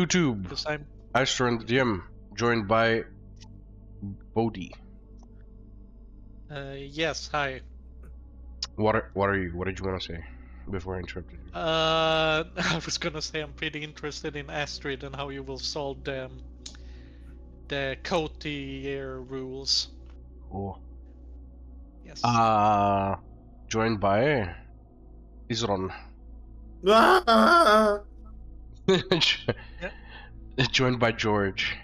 YouTube, Because I'm... Icetorn the DM, joined by Bodhi. Yes, hi. What are you? What did you want to say before I interrupted you? I was gonna say I'm pretty interested in Astrid and how you will solve the Coterie rules. Oh. Yes. Joined by Izron. Ah! Joined by George.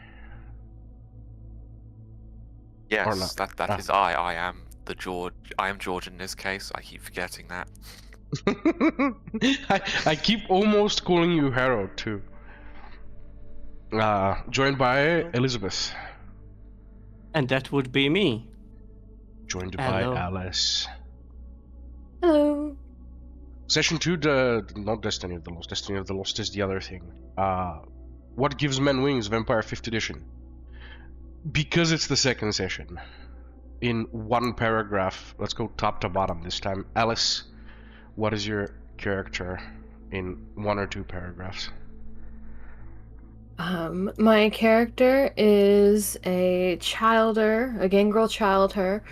Yes, not. that is I. I am the George. I am George in this case. I keep forgetting that. I keep almost calling you Harold too. Joined by Elizabeth. And that would be me. Joined Hello. by Alice. Hello. Session 2, not Destiny of the Lost. Destiny of the Lost is the other thing. What gives men wings? Vampire 5th edition. Because it's the second session. In one paragraph, let's go top to bottom this time. Alice, what is your character in 1 or 2 paragraphs? My character is a childer, a Gangrel childer,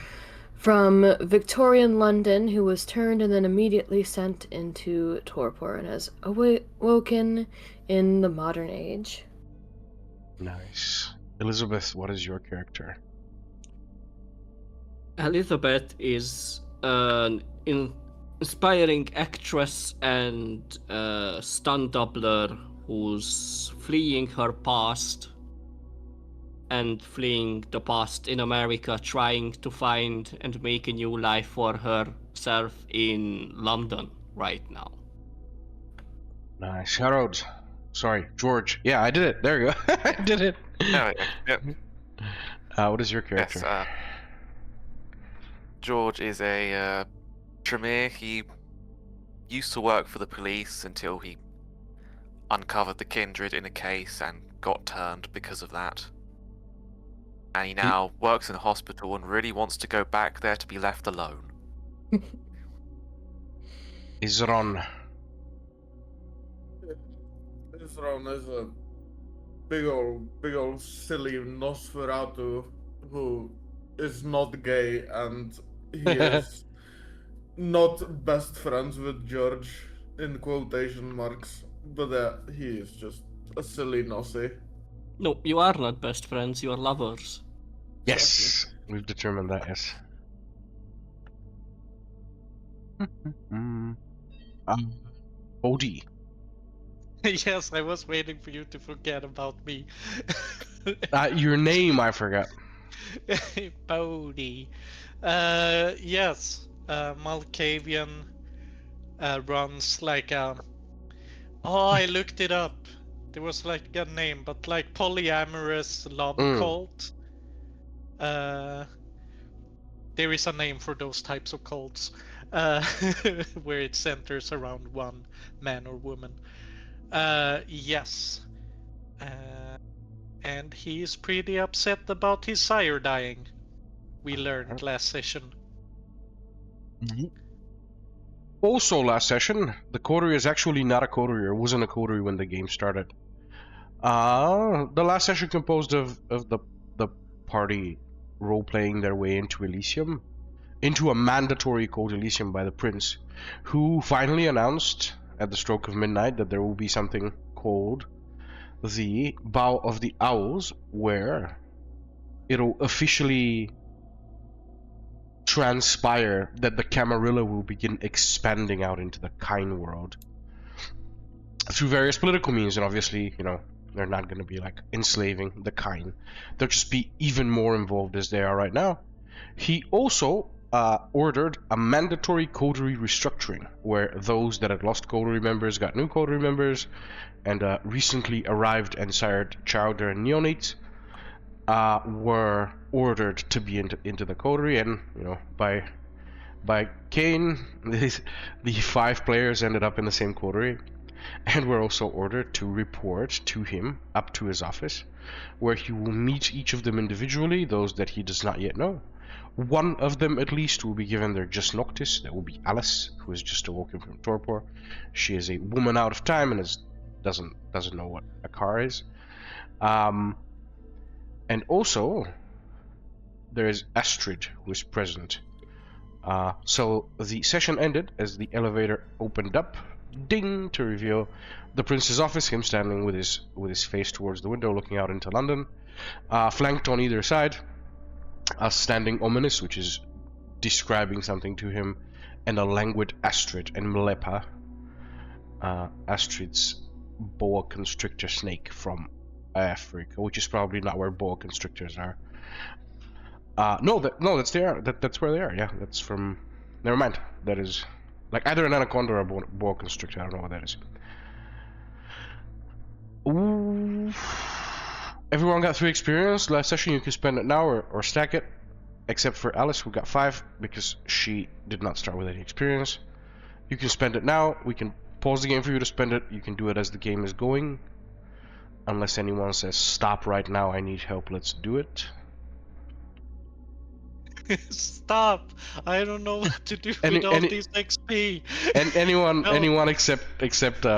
from Victorian London, who was turned and then immediately sent into torpor and has awoken in the modern age. Nice. Elizabeth, what is your character? Elizabeth is an inspiring actress and stunt doubler who's fleeing her past and fleeing the past in America, trying to find and make a new life for herself in London right now. Nice. Harold. Sorry, George. Yeah, I did it. There you go. I did it. No, yep. What is your character? Yes, George is a Tremere. He used to work for the police until he uncovered the kindred in a case and got turned because of that. And he now works in a hospital and really wants to go back there to be left alone. Izron. Izron is a big old silly Nosferatu who is not gay, and he is not best friends with George, in quotation marks, but he is just a silly Nossie. No, you are not best friends, you are lovers. Yes, we've determined that, yes. Bodhi. Yes, I was waiting for you to forget about me. Your name, I forgot. Bodhi. Yes, Malcavian runs like a... Oh, I looked it up. There was like a name, but like polyamorous love cult. There is a name for those types of cults, where it centers around one man or woman. Yes. And he is pretty upset about his sire dying. We learned last session. Also last session, the coterie is actually not a coterie, or wasn't a coterie when the game started. The last session composed of the party role-playing their way into Elysium, into a mandatory code Elysium by the prince, who finally announced at the stroke of midnight that there will be something called the Bow of the Owls, where it'll officially transpire that the Camarilla will begin expanding out into the Kine world through various political means, and obviously, you know, they're not going to be like enslaving the Kine. They'll just be even more involved as they are right now. He also ordered a mandatory coterie restructuring, where those that had lost coterie members got new coterie members, and recently arrived and sired childe and neonates were ordered to be into the coterie, and you know, by Kane, the 5 players ended up in the same coterie, and were also ordered to report to him up to his office, where he will meet each of them individually, those that he does not yet know. One of them at least will be given their Just Noctis. That will be Alice, who is just awoken from torpor. She is a woman out of time and has doesn't know what a car is. And also, there is Astrid, who is present. So the session ended as the elevator opened up, ding, to reveal the prince's office, him standing with his face towards the window looking out into London, flanked on either side, standing ominous, which is describing something to him, and a languid Astrid and Melepa, Astrid's boa constrictor snake from Africa, which is probably not where boa constrictors are. No, that's there. That's where they are. Yeah, that's from. Never mind. That is like either an anaconda or a boa constrictor. I don't know what that is. Ooh. Everyone got 3 experience. Last session you can spend it now or stack it, except for Alice, who got 5 because she did not start with any experience. You can spend it now. We can pause the game for you to spend it. You can do it as the game is going, unless anyone says stop right now. I need help. Let's do it. Stop! I don't know what to do with all these XP. And anyone, No. anyone except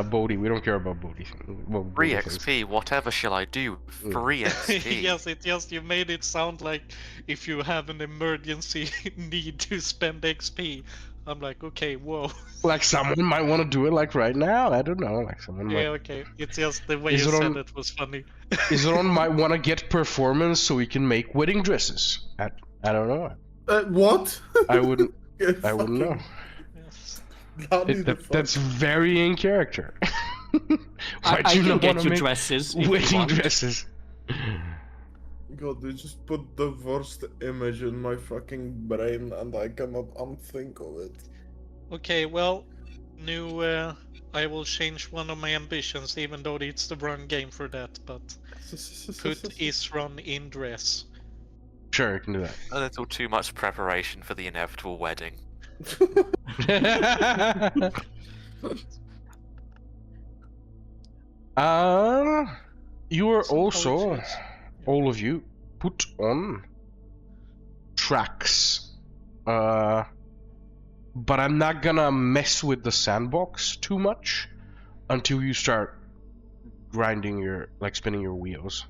Bodhi. We don't care about Bodhi. Well, Free Bodhi XP, whatever shall I do? Free XP. Yes, it just you made it sound like if you have an emergency need to spend XP. I'm like, okay, whoa. Like someone might want to do it like right now. I don't know. Like someone Yeah, might. okay. It's just the way you Izron- said it was funny. Izron might want to get performance so he can make wedding dresses. I don't know. What? I wouldn't. Get I wouldn't know. fucking Yes. bloody the fuck. That's very in character. I do you can not get wanna you make dresses if you wedding want. dresses? God, you just put the worst image in my fucking brain and I cannot unthink of it. Okay, well, I will change one of my ambitions, even though it's the wrong game for that, but put Izron in dress. Sure, you can do that. A little too much preparation for the inevitable wedding. You are Some also, apologies. all of you, put on tracks. But I'm not gonna mess with the sandbox too much until you start grinding spinning your wheels,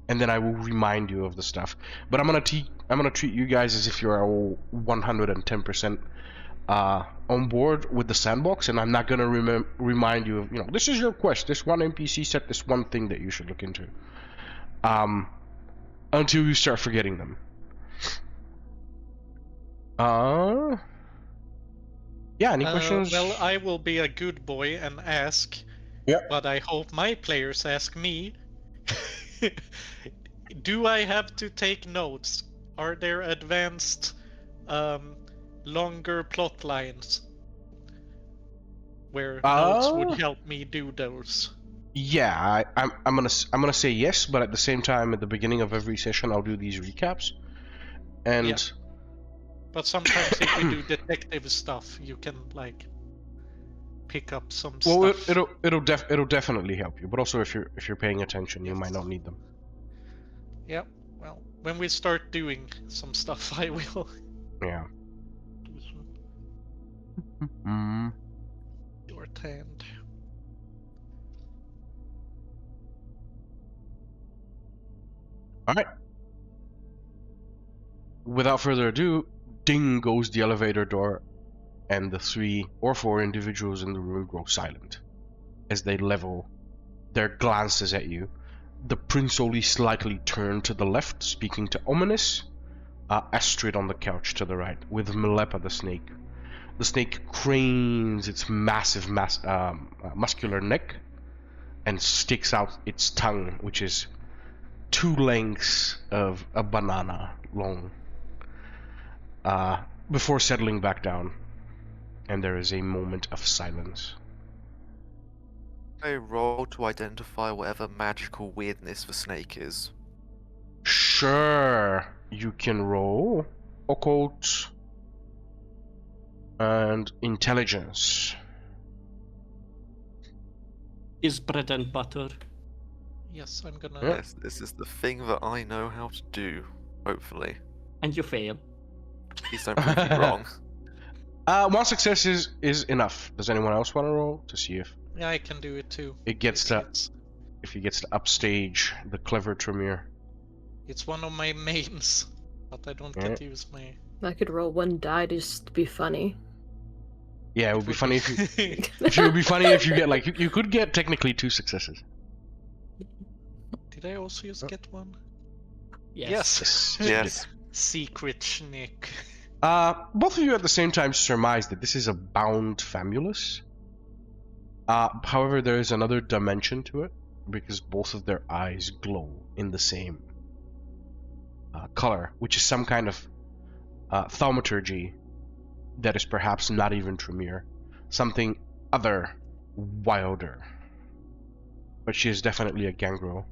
and then I will remind you of the stuff. But I'm gonna treat you guys as if you're all 110% on board with the sandbox, and I'm not gonna remind you of, this is your quest. This one NPC said this one thing that you should look into. Until you start forgetting them. Yeah, any questions? Well, I will be a good boy and ask, Yep. but I hope my players ask me. Do I have to take notes? Are there advanced, longer plot lines where notes would help me do those? Yeah, I'm gonna say yes, but at the same time, at the beginning of every session, I'll do these recaps. And Yeah. But sometimes if you do detective stuff, you can pick up some well, stuff. it'll definitely help you. But also, if you're paying attention, you might not need them. Yeah. Well, when we start doing some stuff, I will. Yeah. do some Mm. your hand. All right. Without further ado, ding goes the elevator door, and the 3 or 4 individuals in the room grow silent as they level their glances at you. The prince only slightly turned to the left, speaking to Ominous, Astrid on the couch to the right, with Melepa the snake. The snake cranes its massive muscular neck and sticks out its tongue, which is 2 lengths of a banana long, before settling back down, and there is a moment of silence. I roll to identify whatever magical weirdness the snake is. Sure, you can roll occult and intelligence. Is bread and butter. Yes, I'm gonna. Yeah. Yes, this is the thing that I know how to do. Hopefully. And you fail. Please don't prove me wrong. 1 success is enough. Does anyone else want to roll to see if Yeah, I can do it too. It gets to, It's if he gets to upstage the clever Tremere. it's one of my mains, but I don't get to use my. I could roll one die to just be funny. Yeah, it would be funny if you. It would be funny if you get like you could get technically 2 successes. Did I also just get one? Yes. Yes. Secret Schnick. Both of you at the same time surmise that this is a bound famulus. However, there is another dimension to it because both of their eyes glow in the same color, which is some kind of thaumaturgy that is perhaps not even Tremere, something other, wilder. But she is definitely a Gangrel,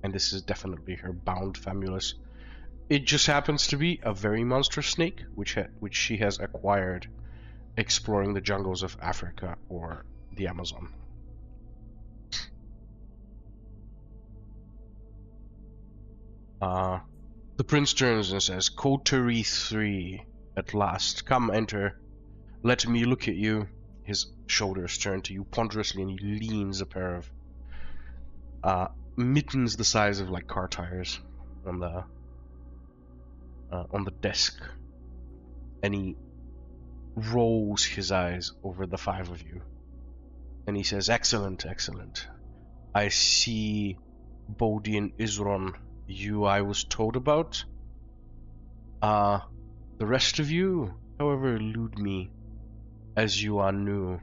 and this is definitely her bound famulus. It just happens to be a very monstrous snake, which she has acquired exploring the jungles of Africa or the Amazon. The prince turns and says, "Coterie 3, at last. Come, enter. Let me look at you." His shoulders turn to you ponderously, and he leans a pair of mittens the size of like car tires on the desk, and he rolls his eyes over the 5 of you, and he says, "Excellent, excellent. I see Bodhi and Izron, you I was told about. The rest of you, however, elude me, as you are new.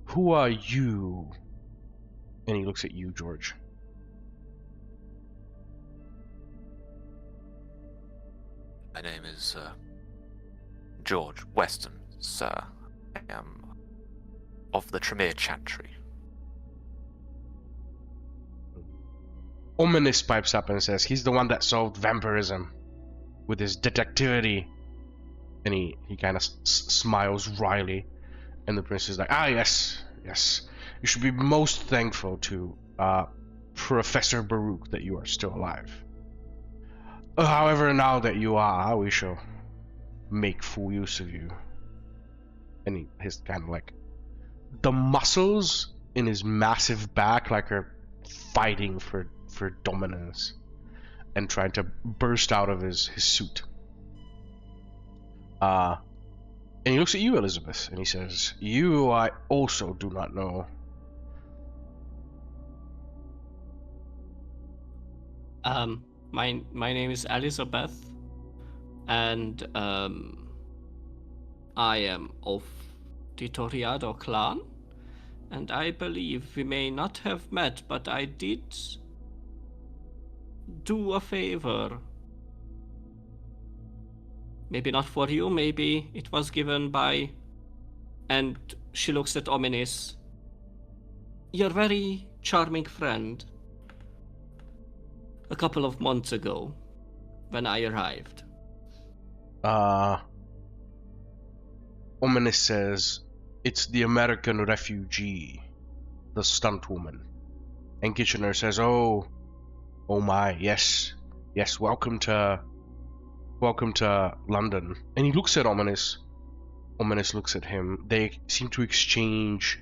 Who are you?" And he looks at you, George. My name is George Weston, sir. I am of the Tremere chantry. Ominous pipes up and says, "He's the one that solved vampirism with his detectivity." And he kind of smiles wryly, and the prince is like, "Ah, yes, yes. You should be most thankful to Professor Baruch that you are still alive. However, now that you are, we shall make full use of you." And his kind of like the muscles in his massive back like are fighting for dominance and trying to burst out of his suit. And he looks at you, Elizabeth, and he says, "You I also do not know." My name is Elizabeth, and I am of the Toreador clan, and I believe we may not have met, but I did do a favor. Maybe not for you, maybe it was given by... And she looks at Ominous. Your very charming friend. A couple of months ago, when I arrived. Ominous says, "It's the American refugee, the stunt woman." And Kitchener says, "Oh my, yes, welcome to London." And he looks at Ominous. Ominous looks at him. They seem to exchange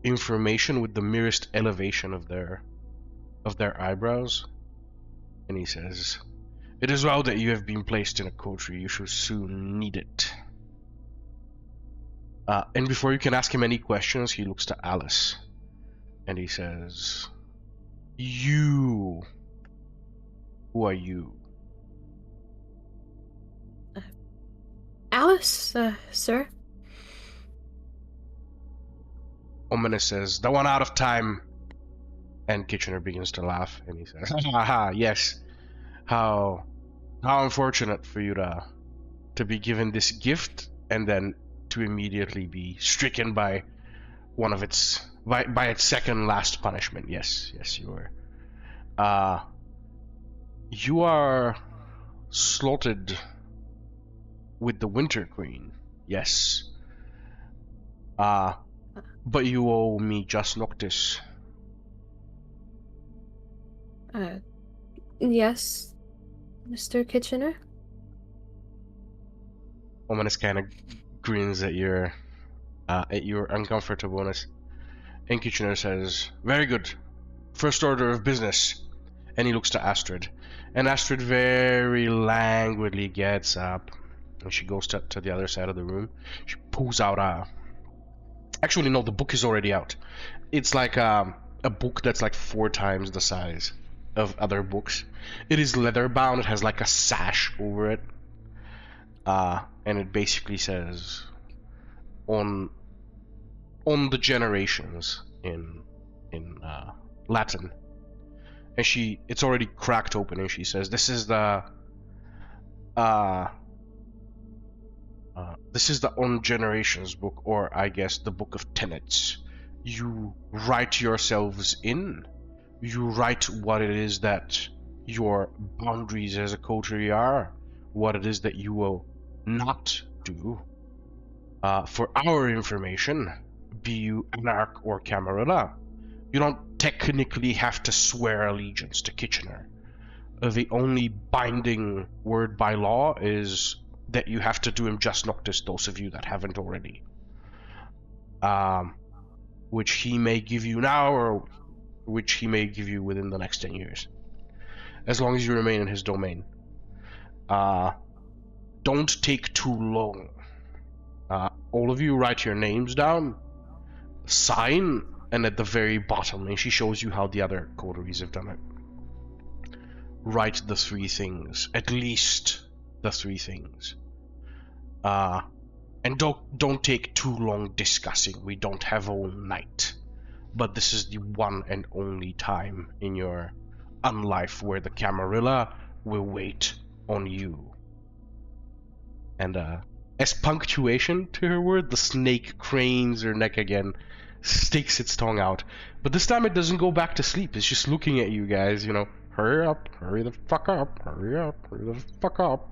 information with the merest elevation of their eyebrows. And he says, "It is well that you have been placed in a coterie. You shall soon need it." And before you can ask him any questions, he looks to Alice. And he says, "You. Who are you?" Alice, sir? Ominous says, "The one out of time." And Kitchener begins to laugh, and he says, "Haha, yes. How unfortunate for you to be given this gift, and then to immediately be stricken by one of its by its second last punishment." Yes, you were. You are slotted with the Winter Queen. Yes. But you owe me just noctis. Yes, Mr. Kitchener? Ominous kind of grins at your uncomfortableness. And Kitchener says, "Very good. First order of business." And he looks to Astrid. And Astrid very languidly gets up. And she goes to the other side of the room. She pulls out a... Actually, no, the book is already out. It's like a book that's like 4 times the size of other books. It is leather bound. It has like a sash over it. And it basically says... On the generations in Latin. And it's already cracked open, and she says, "This is the On Generations book, or I guess the Book of Tenets. You write yourselves in. You write what it is that your boundaries as a coterie are, what it is that you will not do. For our information, be you Anarch or Camarilla, you don't technically have to swear allegiance to Kitchener. The only binding word by law is that you have to do him just noctis, those of you that haven't already. Which he may give you now, or which he may give you within the next 10 years. As long as you remain in his domain. Don't take too long. All of you write your names down, sign, and at the very bottom, and she shows you how the other coteries have done it. Write the 3 things, at least the 3 things. And don't take too long discussing. We don't have all night. But this is the one and only time in your unlife where the Camarilla will wait on you. And as punctuation to her word, the snake cranes her neck again, sticks its tongue out. But this time it doesn't go back to sleep. It's just looking at you guys, you know. Hurry up, hurry the fuck up, hurry up, hurry the fuck up.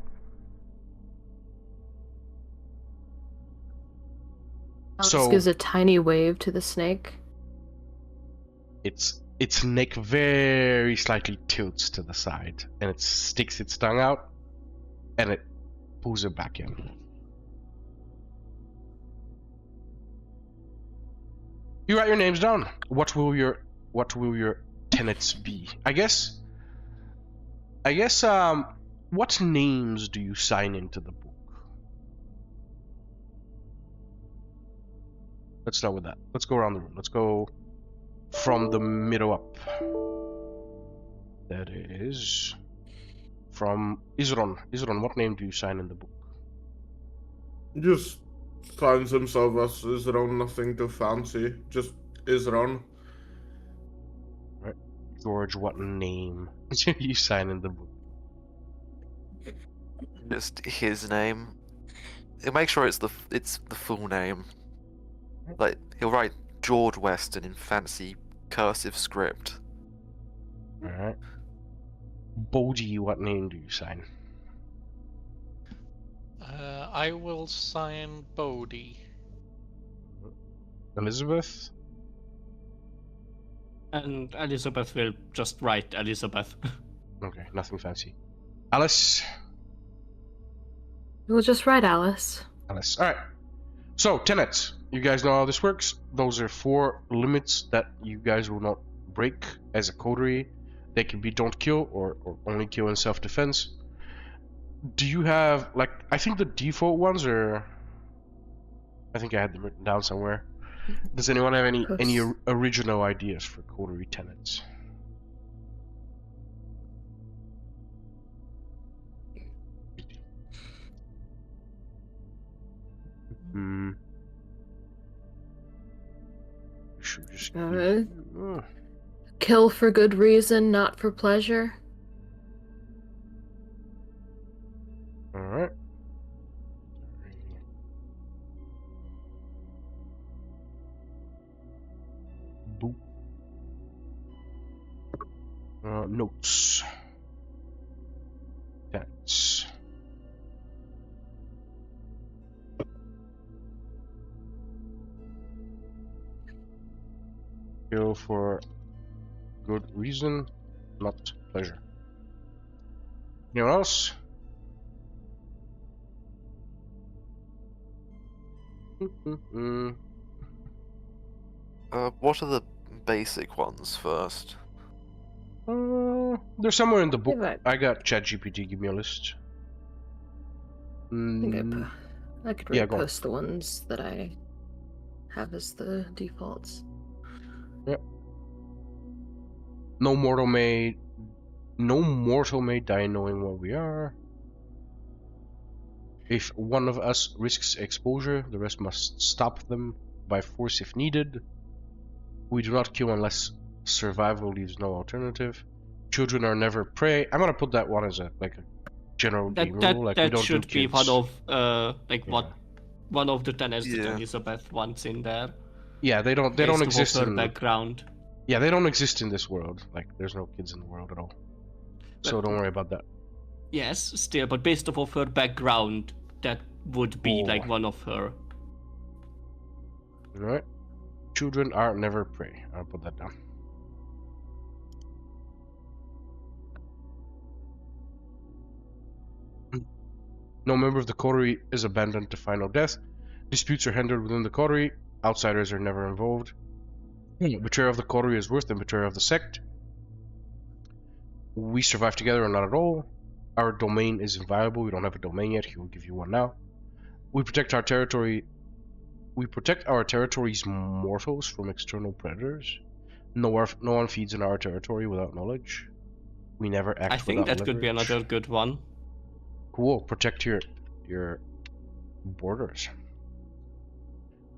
Alex gives a tiny wave to the snake. Its neck very slightly tilts to the side, and it sticks its tongue out, and it pulls it back in. You write your names down. What will your tenets be? I guess what names do you sign into the book? Let's start with that. Let's go around the room. Let's go from the middle up. That is from Izron. Izron, what name do you sign in the book? Just signs himself as Izron, nothing too fancy. Just Izron. Right. George, what name do you sign in the book? Just his name. He'll make sure it's the full name. Like, he'll write George Weston in fancy cursive script. Alright. Bodhi, what name do you sign? I will sign Bodhi. Elizabeth? And Elizabeth will just write Elizabeth. Okay, nothing fancy. Alice? We'll just write Alice. Alice. Alright. So, tenets. You guys know how this works. Those are 4 limits that you guys will not break as a coterie. They can be don't kill or only kill in self-defense. Do you have, like, I think the default ones are... I think I had them written down somewhere. Does anyone have any original ideas for coterie tenets? Should we just kill for good reason, not for pleasure. Alright. Boop. Notes. That's... Kill for good reason, not pleasure. Anyone else? What are the basic ones first? They're somewhere in the book. Right. I got ChatGPT. Give me a list. I think Mm, I could yeah, go on. repost the ones that I have as the defaults. No mortal may die knowing what we are. If one of us risks exposure, the rest must stop them by force if needed. We do not kill unless survival leaves no alternative. Children are never prey. I'm gonna put that one as a general game rule. Like we That don't should do be kids. one of Yeah. one of the tenets that Yeah. Elizabeth wants in there. Yeah, they don't based off exist her in background. Yeah, they don't exist in this world. Like there's no kids in the world at all. So But- don't worry about that. Yes, still, but based off of her background, that would be like one of her. Alright. Children are never prey. I'll put that down. No member of the coterie is abandoned to final death. Disputes are handled within the coterie. Outsiders are never involved. Betrayal of the coterie is worse than betrayal of the sect. We survive together or not at all. Our domain is inviolable. We don't have a domain yet. He will give you one now. We protect our territory. We protect our territory's mortals from external predators. No one feeds in our territory without knowledge. We never act I think without that could be leverage. another good one. Cool. Protect your borders.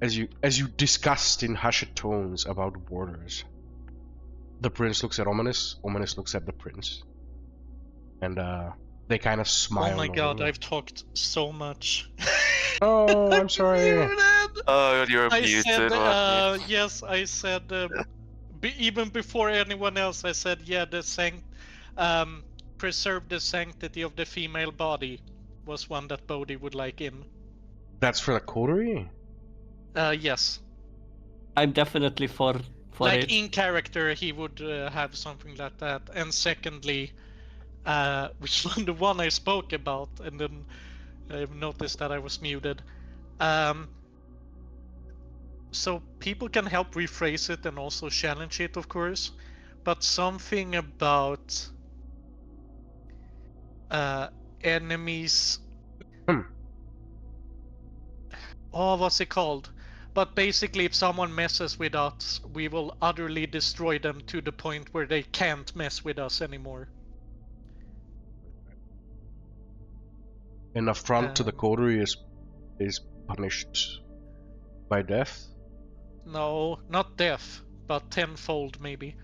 As you discussed in hushed tones about borders, the prince looks at Ominous. Ominous looks at the prince, and they kind of smile. Oh my god, knowingly. I've talked so much. Oh, I'm sorry. Oh, you're I muted, said, aren't you? yes, I said, even before anyone else, I said, yeah, preserve the sanctity of the female body was one that Bodhi would like in. That's for the coterie? Yes. I'm definitely for Like it. in character, he would have something like that. And secondly, which one the one I spoke about, and then I've noticed that I was muted. So people can help rephrase it and also challenge it, of course. But something about enemies. Oh, what's it called? But basically, if someone messes with us, we will utterly destroy them to the point where they can't mess with us anymore. An affront to the coterie is punished by death? No, not death, but tenfold maybe.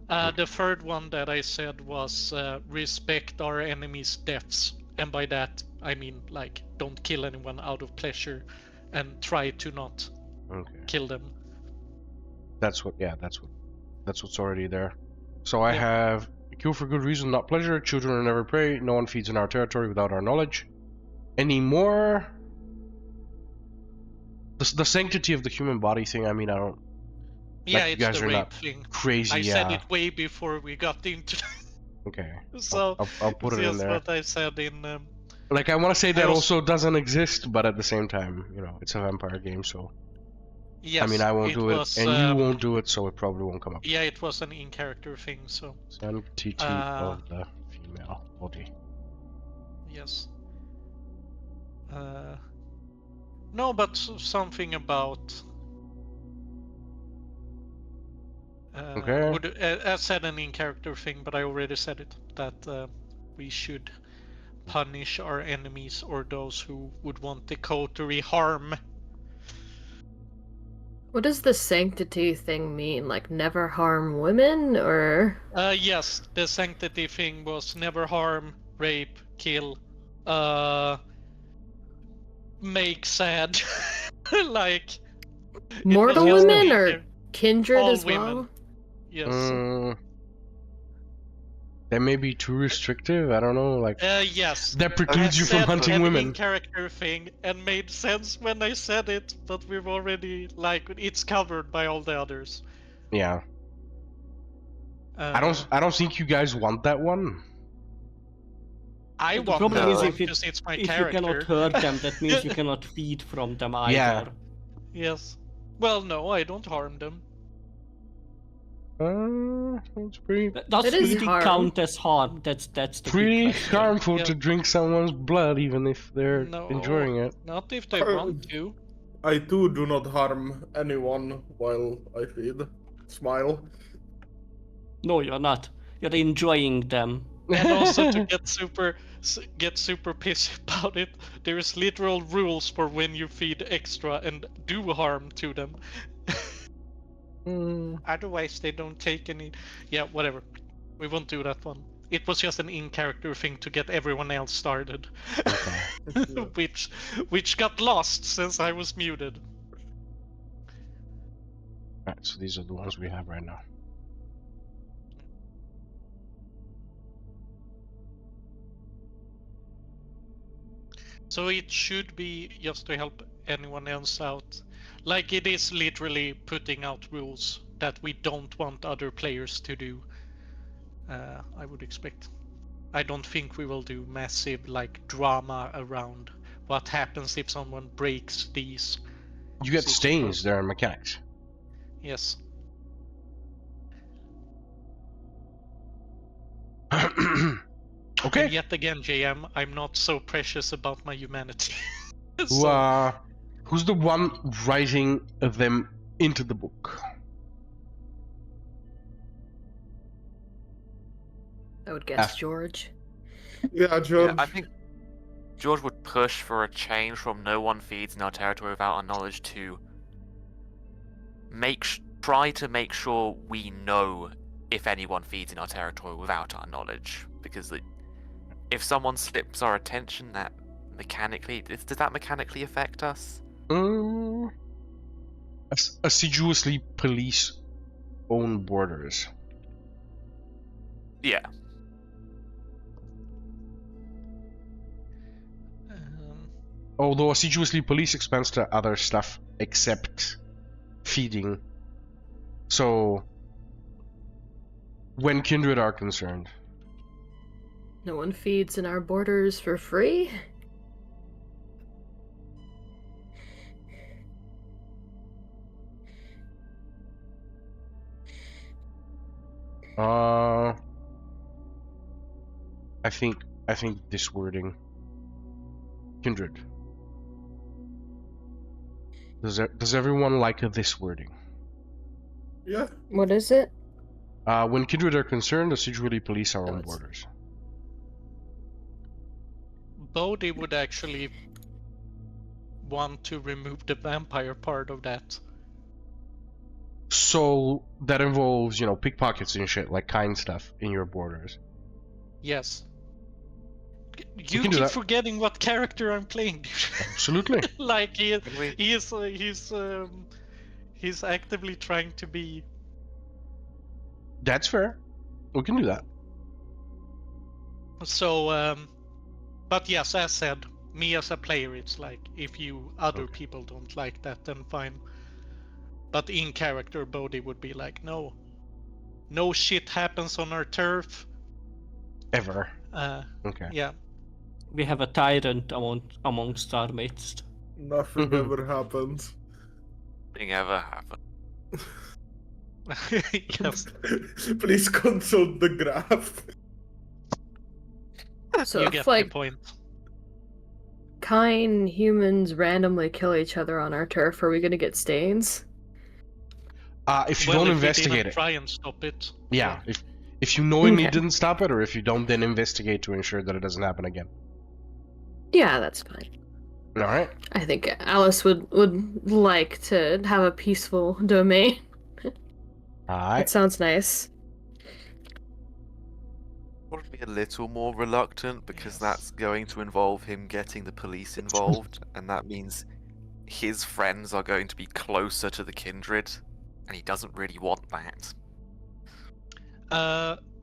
The third one that I said was respect our enemies' deaths. And by that, I mean, like, don't kill anyone out of pleasure and try to not kill them. That's what's already there. So I Yeah. have kill for good reason, not pleasure. Children are never prey. No one feeds in our territory without our knowledge. Any more? The sanctity of the human body thing. I mean, I don't. Yeah, you it's guys the are rape not thing. crazy. I yeah. said it way before we got into Okay. so I'll put it in that's there. what I said in Like I want to say that I also doesn't exist, but at the same time, it's a vampire game, so. yes, I mean, I won't do it, was, and you won't do it, so it probably won't come up. Yeah, it was an in-character thing, so Sanctity of the female body. yes. No, but something about. Okay. I said an in-character thing, but I already said it. That we should punish our enemies or those who would want the coterie harm. What does the sanctity thing mean? Like never harm women, or? Yes, the sanctity thing was never harm, rape, kill, make sad, like Mortal was just women in or there. kindred All as women. well? Yes. That may be too restrictive. I don't know. Like Yes. that precludes I you from said hunting an women. in-character thing and made sense when I said it, but we've already it's covered by all the others. Yeah. I don't think you guys want that one. I The want problem that is one if because it's my If character. you cannot hurt them, that means you cannot feed from them either. Yeah. Yes. Well, no, I don't harm them. It's pretty Does It is feeding harm. count as harm? That's the pretty big question. harmful Yeah. to drink someone's blood, even if they're No, enjoying it. not if they want to. I too do not harm anyone while I feed. Smile. No, you're not. You're enjoying them. And also to get super pissy about it, there's literal rules for when you feed extra and do harm to them. Otherwise, they don't take any. Yeah, whatever. We won't do that one. It was just an in-character thing to get everyone else started, Okay. which got lost since I was muted. Right, so these are the ones we have right now. So it should be just to help anyone else out. Like it is literally putting out rules that we don't want other players to do. I would expect. I don't think we will do massive like drama around what happens if someone breaks these. You get So it's stains, supposed- there are mechanics. Yes. Okay. And yet again, JM, I'm not so precious about my humanity. Who's the one writing them into the book? I would guess George. Yeah, George. Yeah, I think George would push for a change from no one feeds in our territory without our knowledge to try to make sure we know if anyone feeds in our territory without our knowledge. Because if someone slips our attention, does that mechanically affect us? Assiduously police own borders. Yeah. Although assiduously police expense to other stuff except feeding. So, when kindred are concerned. No one feeds in our borders for free? I think this wording. Kindred. Does everyone like this wording? Yeah. What is it? When kindred are concerned, assiduously police our own it's- borders. Bodhi would actually want to remove the vampire part of that. So that involves, pickpockets and shit, like kind stuff in your borders. Yes. You can do keep that. forgetting what character I'm playing, dude. Absolutely. Like Can we- he's actively trying to be. That's fair. We can do that. So, but yes, as said, me as a player, it's like if other Okay. people don't like that, then fine. But in character, Bodhi would be like, no shit happens on our turf. Ever. Okay. Yeah. We have a tyrant amongst our midst. Nothing ever happens. Nothing ever happened. Yes. Please consult the graph. So You if, get my like, point. kind humans randomly kill each other on our turf, are we gonna get stains? If you Well, don't if we investigate didn't it. try and stop it. Yeah. If you knowingly Okay. didn't stop it, or if you don't then investigate to ensure that it doesn't happen again. Yeah, that's fine. Alright. I think Alice would like to have a peaceful domain. Alright. That sounds nice. Probably a little more reluctant because that's going to involve him getting the police involved, and that means his friends are going to be closer to the kindred, and he doesn't really want that.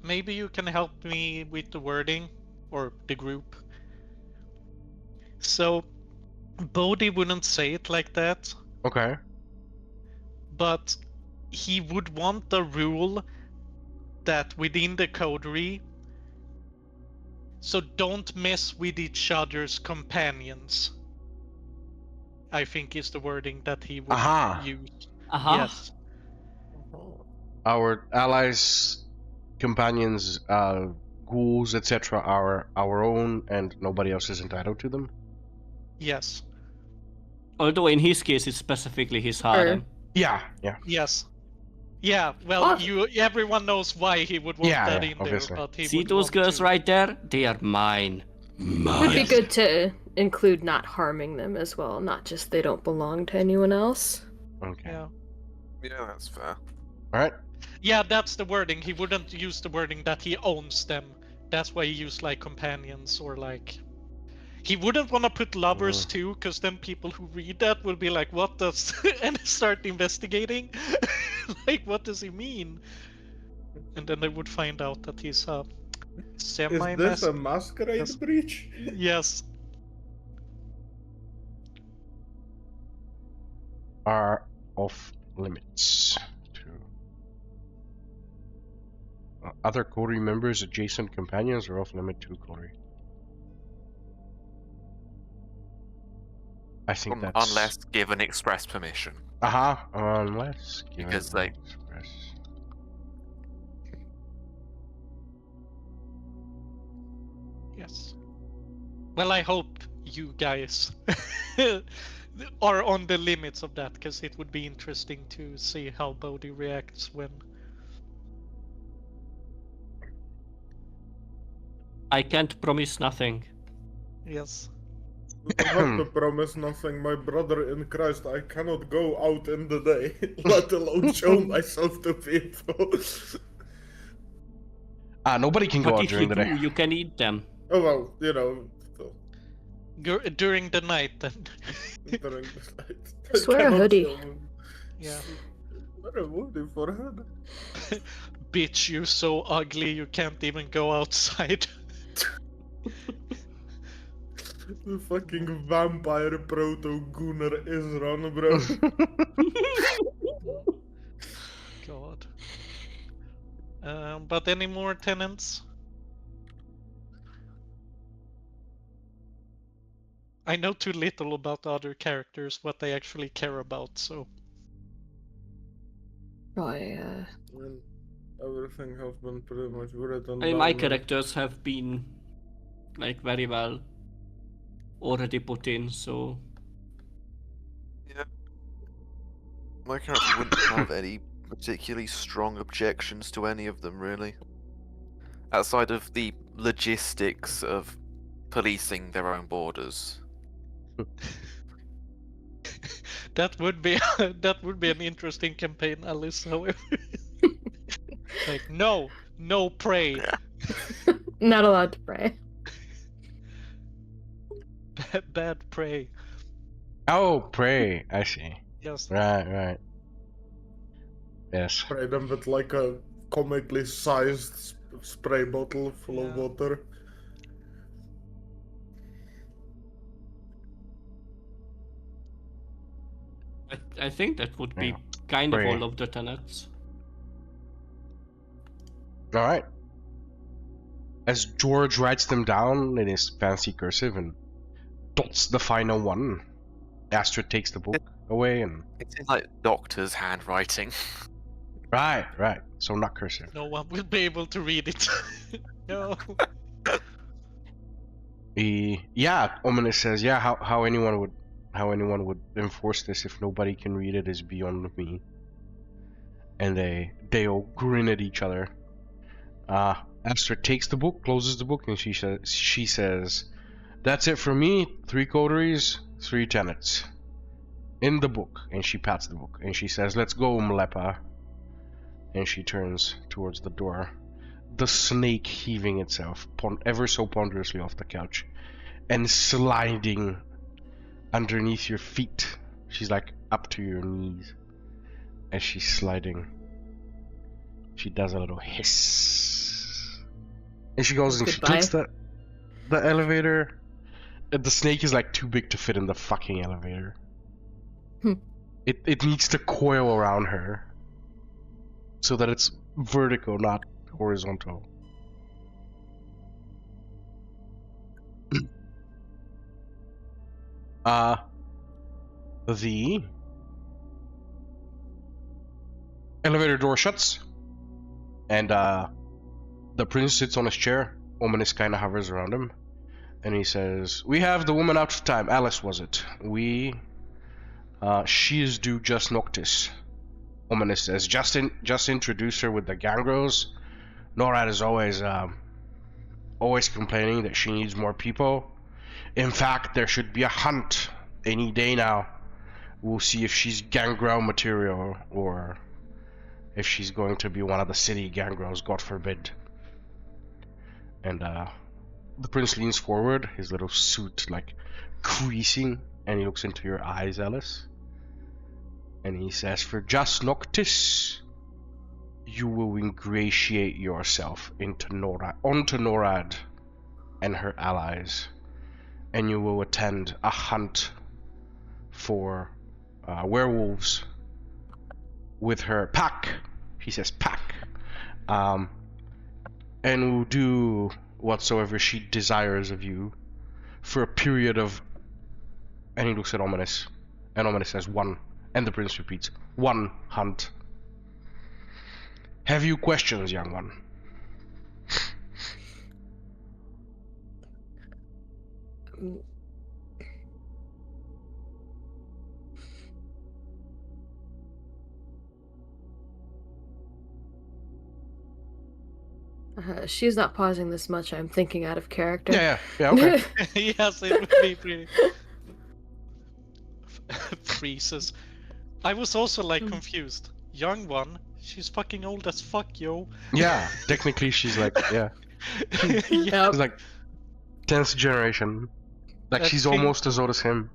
Maybe you can help me with the wording, or the group. So, Bodhi wouldn't say it like that, Okay. but he would want the rule that within the coterie, so don't mess with each other's companions, I think is the wording that he would Aha. use. Aha. Yes. Our allies, companions, ghouls, etc. are our own, and nobody else is entitled to them. Yes. Although in his case, it's specifically his harem. Yeah. Yes. Yeah, well, Awesome. everyone knows why he would want Yeah, that yeah, in obviously. there, but he See would those want girls to... right there? They are mine. Would be Yes. good to include not harming them as well, not just they don't belong to anyone else. Okay. Yeah. Yeah, that's fair. All right. Yeah, that's the wording. He wouldn't use the wording that he owns them. That's why he used like companions or like... He wouldn't want to put lovers too, because then people who read that will be like, what does... and start investigating. Like, what does he mean? And then they would find out that he's a Is semi this a masquerade Yes. breach? Yes. Are off limits to other Coterie members, adjacent companions are off limit to Coterie. I think that's Unless given express permission. unless given Because they- express. Yes. Well, I hope you guys are on the limits of that, because it would be interesting to see how Bodhi reacts when... I can't promise nothing. Yes. I have to promise nothing, my brother in Christ. I cannot go out in the day, let alone show myself to people. Nobody can go But out if during you the do, day. you can eat them. Oh well, you know. So, During the night, then. during the night. Just wear a Cannot hoodie. show- Yeah. Wear a hoodie for head. Bitch, you so ugly you can't even go outside. The fucking vampire proto-gooner Izron, bro. God. But any more tenants? I know too little about other characters, what they actually care about, so... I And everything has been pretty much written I mean, my down. characters have been like very well already put in, so Yeah. My character wouldn't have any particularly strong objections to any of them, really. Outside of the logistics of policing their own borders. That would be an interesting campaign, Alice, however. Like, no prey. not allowed to pray. Bad prey. Oh, pray. I see. Yes. Right. Yes. Spray them with like a comically sized spray bottle full of Yeah. water. I think that would be Yeah. kind of Pray. all of the tenets. All right. As George writes them down in his fancy cursive and dots the final one, Astrid takes the book away and It seems like doctor's handwriting. right. So not cursive. No one will be able to read it. No. Ominous says, yeah, how anyone would enforce this if nobody can read it is beyond me. And they all grin at each other. Astrid takes the book, closes the book, and she says, that's it for me, 3 coteries, 3 tenets. In the book, and she pats the book, and she says, let's go, Mlepa. And she turns towards the door, the snake heaving itself ever so ponderously off the couch, and sliding underneath your feet. She's like up to your knees. As she's sliding, she does a little hiss. And she goes and she Goodbye. takes the elevator. The snake is like too big to fit in the fucking elevator. It needs to coil around her so that it's vertical, not horizontal. The elevator door shuts, And the prince sits on his chair. Ominous kind of hovers around him. And he says, "We have the woman out of time. Alice, was it? She is due just noctis." Ominous says, just introduce her with the Gangrels. Norad is always complaining that she needs more people. In fact, there should be a hunt any day now. We'll see if she's Gangrel material or if she's going to be one of the city Gangrels, God forbid. And the prince leans forward, his little suit like creasing, and he looks into your eyes, Alice. And he says, "For just noctis, you will ingratiate yourself onto Norad and her allies, and you will attend a hunt for werewolves with her pack." He says pack. And will do whatsoever she desires of you for a period of... And he looks at Ominous, and Ominous says 1. And the prince repeats, 1 hunt. Have you questions, young one? She's not pausing this much. I'm thinking out of character. Yeah, okay. Yes, it would be pretty. Freezes. I was also like confused. Young one? She's fucking old as fuck, yo. Yeah, technically she's like, yeah. Yeah. She's like 10th generation. Like I she's think- almost as old as him.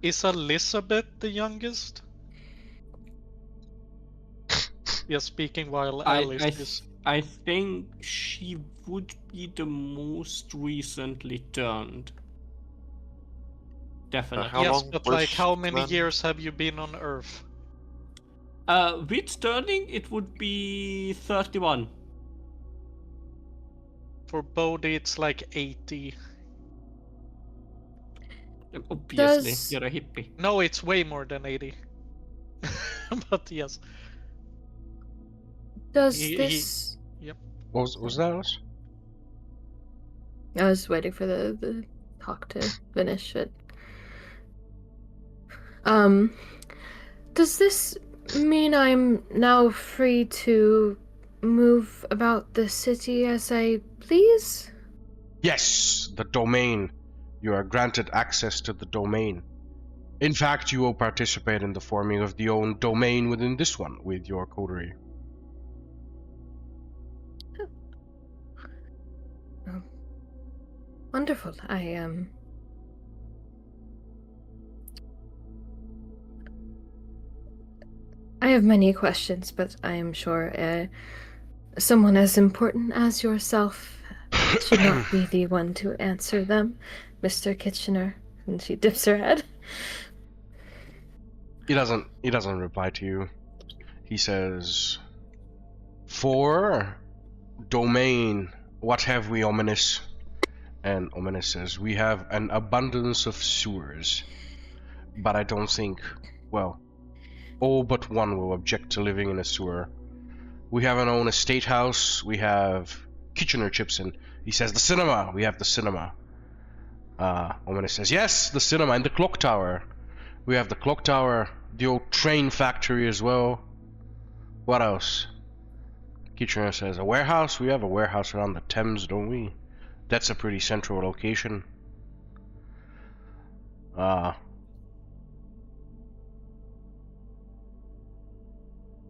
Is Elizabeth the youngest? Yeah, speaking while Alice is... I think she would be the most recently turned. Definitely. How yes, long but was like, how many then? years have you been on Earth? With turning, it would be 31. For Bodhi, it's like 80. Obviously, Does- you're a hippie. No, it's way more than 80. But yes. Does He- this... What was that, Alice? I was waiting for the talk to finish it. Does this mean I'm now free to move about the city as I please? Yes, the domain. You are granted access to the domain. In fact, you will participate in the forming of the own domain within this one with your coterie. Wonderful. I have many questions, but I am sure someone as important as yourself should not be the one to answer them, Mr. Kitchener. And she dips her head. He doesn't reply to you. He says, "For domain, what have we, Ominous?" And Ominous says, "We have an abundance of sewers, but I don't think, well, all but one will object to living in a sewer. We have our own estate house, we have Kitchener chips in." He says, "The cinema, we have the cinema." Ominous says, "Yes, the cinema and the clock tower. We have the clock tower, the old train factory as well. What else?" Kitchener says, "A warehouse? We have a warehouse around the Thames, don't we? That's a pretty central location."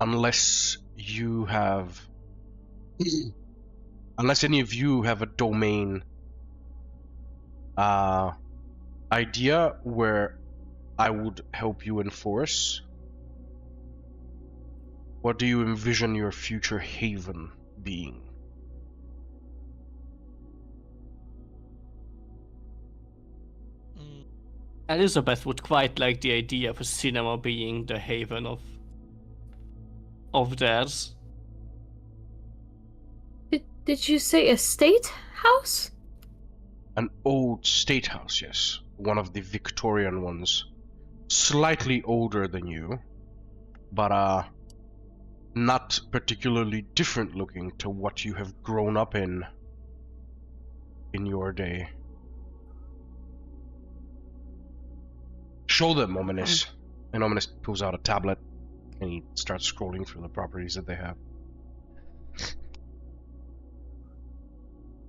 Unless you have... Unless any of you have a domain idea where I would help you enforce, what do you envision your future haven being? Mm, Elizabeth would quite like the idea of a cinema being the haven of theirs. Did you say estate house? An old state house, yes. One of the Victorian ones. Slightly older than you, but not particularly different looking to what you have grown up in your day. Show them, Ominous. And Ominous pulls out a tablet and he starts scrolling through the properties that they have.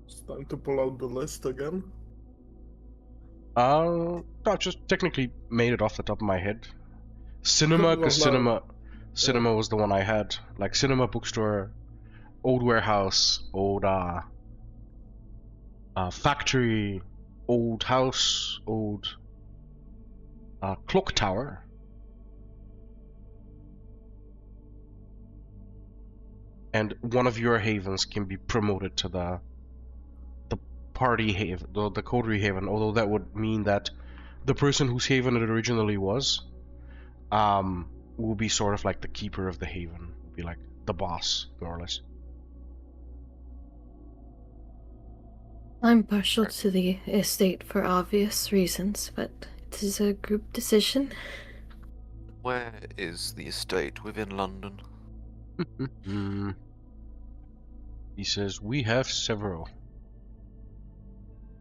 It's time to pull out the list again. I just technically made it off the top of my head. Cinema, because cinema was the one I had. Like cinema, bookstore, old warehouse, old factory, old house, old clock tower. And one of your havens can be promoted to the party haven, the coterie haven, although that would mean that the person whose haven it originally was will be sort of like the keeper of the haven, will be like the boss, more or less. I'm partial to the estate for obvious reasons, but it is a group decision. Where is the estate within London? He says, we have several.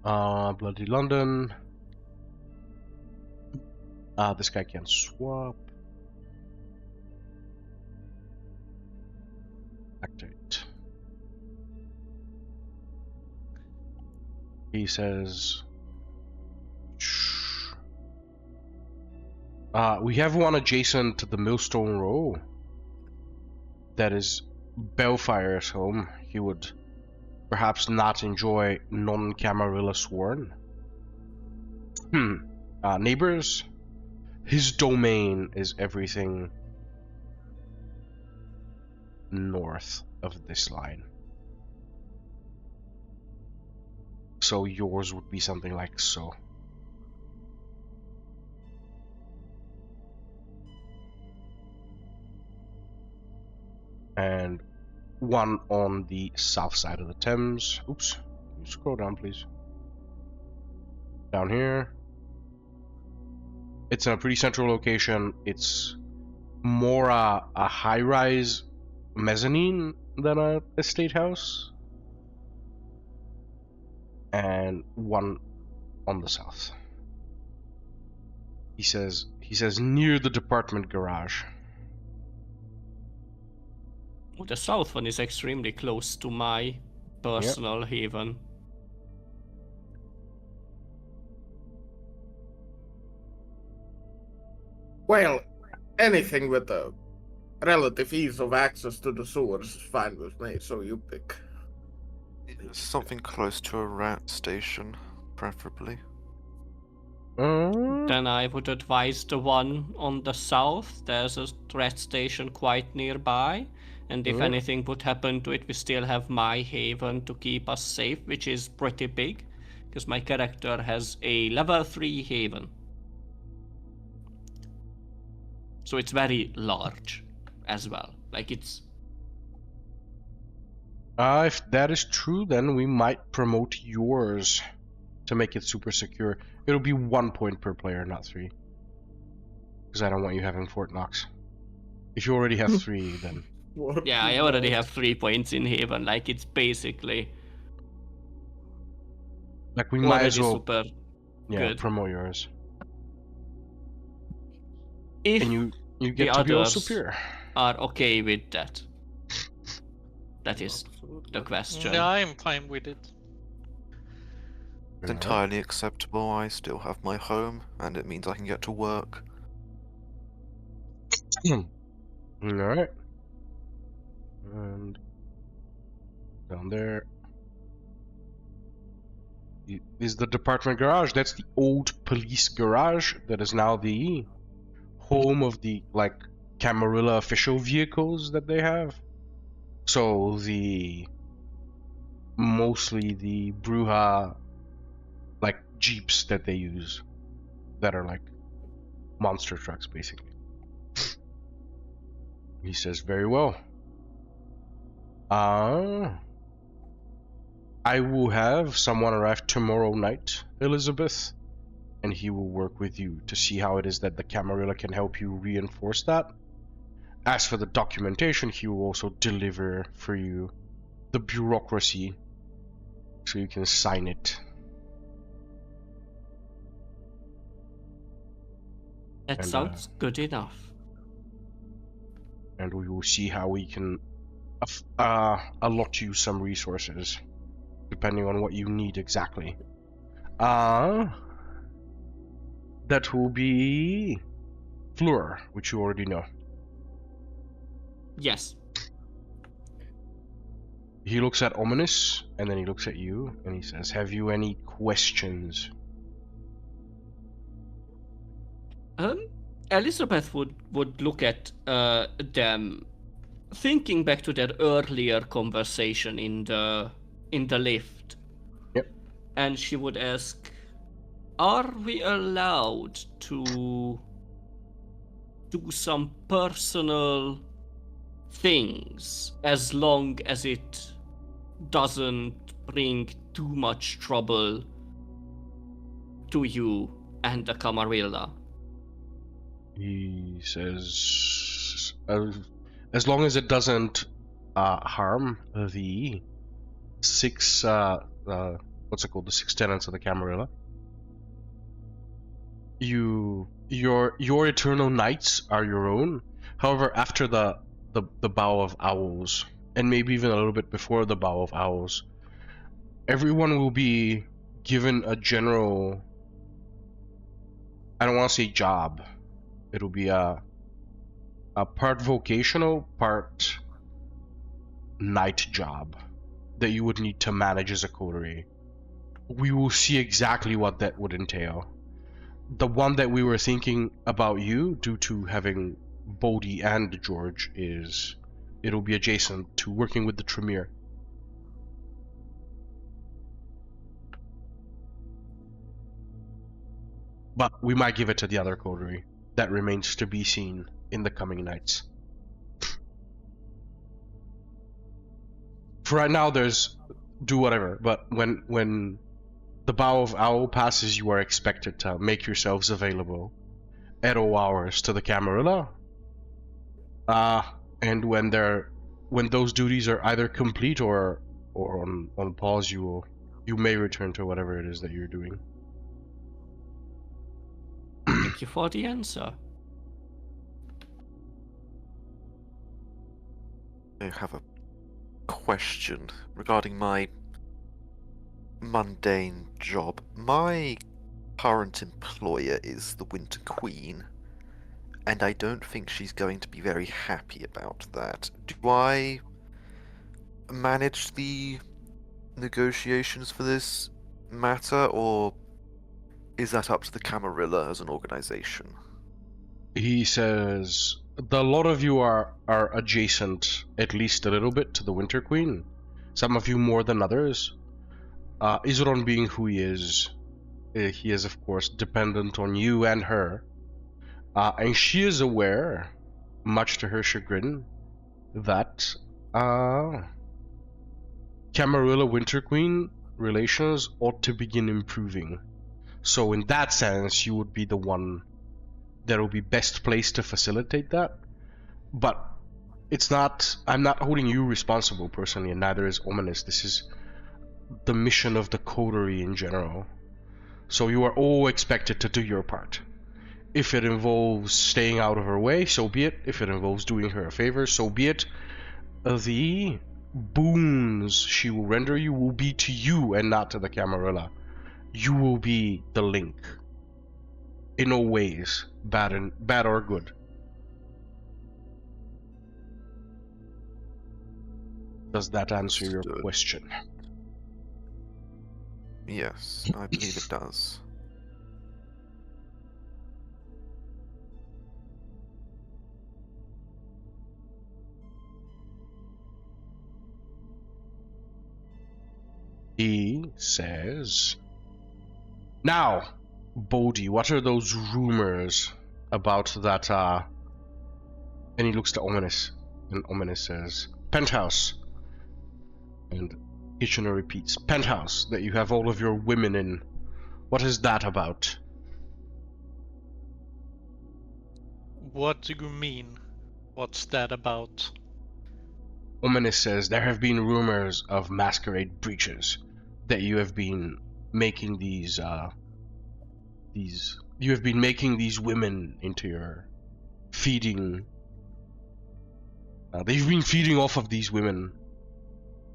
Bloody London. This guy can swap. Activate. He says, we have one adjacent to the Millstone Row. That is Belfire's home. He would perhaps not enjoy non-Camarilla sworn. Neighbors? His domain is everything north of this line. So yours would be something like so. And one on the south side of the Thames. Oops. Can you scroll down, please? Down here. It's in a pretty central location. It's more a high-rise mezzanine than a estate house. And one on the south. He says near the department garage. The south one is extremely close to my personal haven. Well, anything with a relative ease of access to the sewers is fine with me, so you pick. Something close to a rat station, preferably. Then I would advise the one on the south. There's a rat station quite nearby. And if anything would happen to it, we still have my haven to keep us safe, which is pretty big. Because my character has a level 3 haven. So it's very large as well. Like it's... If that is true, then we might promote yours to make it super secure. It'll be 1 point per player, not 3. Because I don't want you having Fort Knox. If you already have 3, then... Yeah, I already have 3 points in haven. Like it's basically... Like we might as well... super good. Promote yours. If and you get the to be all others superior. are okay with that. That is the question. Yeah, I'm fine with it. It's entirely acceptable. I still have my home, and it means I can get to work. Alright. And down there is the department garage. That's the old police garage that is now the home of the Camarilla official vehicles that they have. So mostly the Bruja jeeps that they use that are monster trucks basically. He says, very well. I will have someone arrive tomorrow night, Elizabeth, and he will work with you to see how it is that the Camarilla can help you reinforce that. As for the documentation, he will also deliver for you the bureaucracy so you can sign it. That And, sounds good enough. And we will see how we can allot you some resources, depending on what you need exactly. That will be Fleur, which you already know. Yes. He looks at Ominous, and then he looks at you, and he says, "Have you any questions?" Elizabeth would look at them, thinking back to that earlier conversation in the lift. Yep. And she would ask, "Are we allowed to do some personal things as long as it doesn't bring too much trouble to you and the Camarilla?" He says, as long as it doesn't harm the six, what's it called, the 6 tenets of the Camarilla. Your eternal nights are your own. However, after the Bow of Owls, and maybe even a little bit before the Bow of Owls, everyone will be given a general, I don't want to say job. It'll be a part vocational, part night job that you would need to manage as a coterie. We will see exactly what that would entail. The one that we were thinking about you, due to having Bodhi and George, is it'll be adjacent to working with the Tremere. But we might give it to the other coterie. That remains to be seen in the coming nights. For right now, there's do whatever, but when the Bow of Owl passes, you are expected to make yourselves available at all hours to the Camarilla. And when those duties are either complete or on pause, you may return to whatever it is that you're doing. Thank you for the answer. I have a question regarding my mundane job. My current employer is the Winter Queen, and I don't think she's going to be very happy about that. Do I manage the negotiations for this matter, or is that up to the Camarilla as an organization? He says, a lot of you are adjacent, at least a little bit, to the Winter Queen. Some of you more than others. Izron being who he is of course dependent on you and her. And she is aware, much to her chagrin, that Camarilla Winter Queen relations ought to begin improving. So in that sense, you would be the one that will be best placed to facilitate that. But it's not, I'm not holding you responsible personally, and neither is Ominous. This is the mission of the coterie in general. So you are all expected to do your part. If it involves staying out of her way, so be it. If it involves doing her a favor, so be it. The boons she will render you will be to you and not to the Camarilla. You will be the link. In all ways, bad or good. Does that answer your Understood. question? Yes, I believe it does. He says, "Now, Bodhi, what are those rumors about that, And he looks to Ominous, and Ominous says, "Penthouse." And Kitchener repeats, "Penthouse, that you have all of your women in. What is that about?" What do you mean? What's that about? Ominous says there have been rumors of Masquerade breaches, that you have been making these women into your feeding. They've been feeding off of these women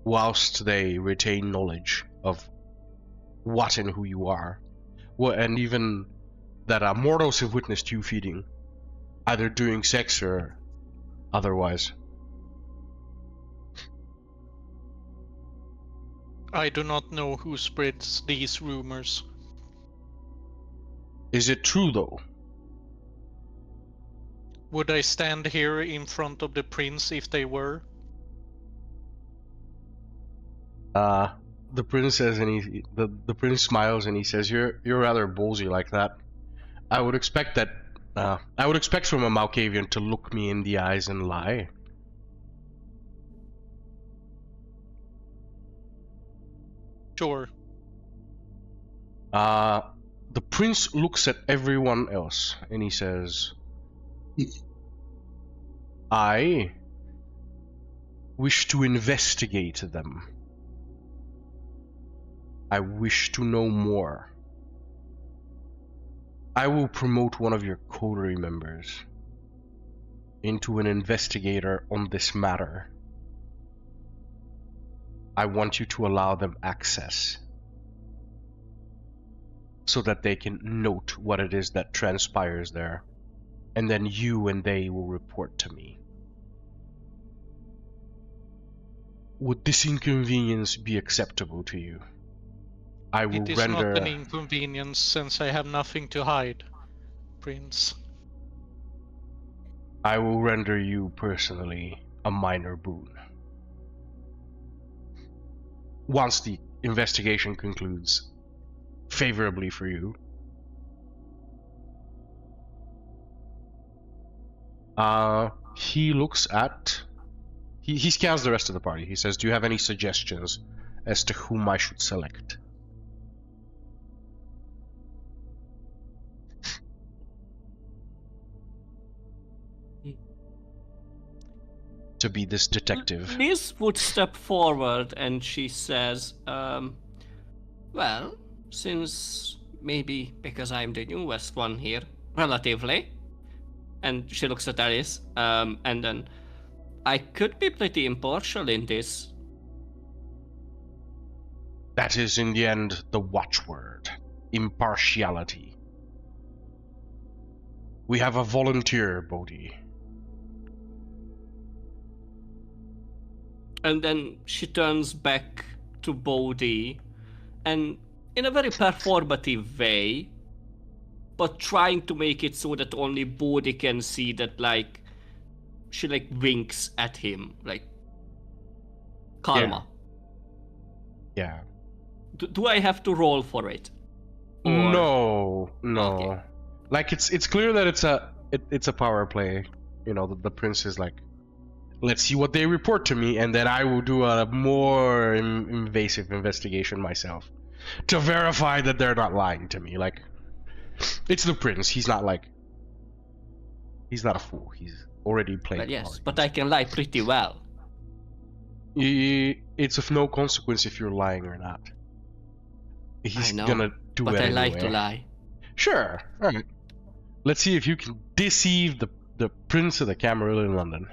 whilst they retain knowledge of what and who you are. And even that mortals have witnessed you feeding, either doing sex or otherwise. I do not know who spreads these rumors. Is it true though? Would I stand here in front of the prince if they were? The prince says, and the prince smiles and he says, "You're rather ballsy like that. I would expect that. I would expect from a Malcavian to look me in the eyes and lie." Sure. The prince looks at everyone else and he says, "I wish to investigate them. I wish to know more. I will promote one of your coterie members into an investigator on this matter. I want you to allow them access so that they can note what it is that transpires there, and then you and they will report to me. Would this inconvenience be acceptable to you? I will It is render... not an inconvenience since I have nothing to hide, Prince. I will render you personally a minor boon. Once the investigation concludes favorably for you, he looks at... He scans the rest of the party. He says, "Do you have any suggestions as to whom I should select?" To be this detective. Liz would step forward and she says, well, since maybe because I'm the newest one here, relatively, and she looks at Alice, and then I could be pretty impartial in this. That is, in the end, the watchword. Impartiality. We have a volunteer, Bodhi. And then she turns back to Bodhi, and in a very performative way, but trying to make it so that only Bodhi can see that, like, she, like, winks at him, like, karma. Yeah. Do I have to roll for it? Or... No. Okay. Like, it's clear that it's a power play. You know, the prince is like, let's see what they report to me, and then I will do a more invasive investigation myself to verify that they're not lying to me. Like, it's the prince. He's not a fool. He's already played. Well, yes, but I can lie pretty well. It's of no consequence if you're lying or not. He's gonna do but it I anyway. like to lie. Sure. All right. Let's see if you can deceive the prince of the Camarilla in London.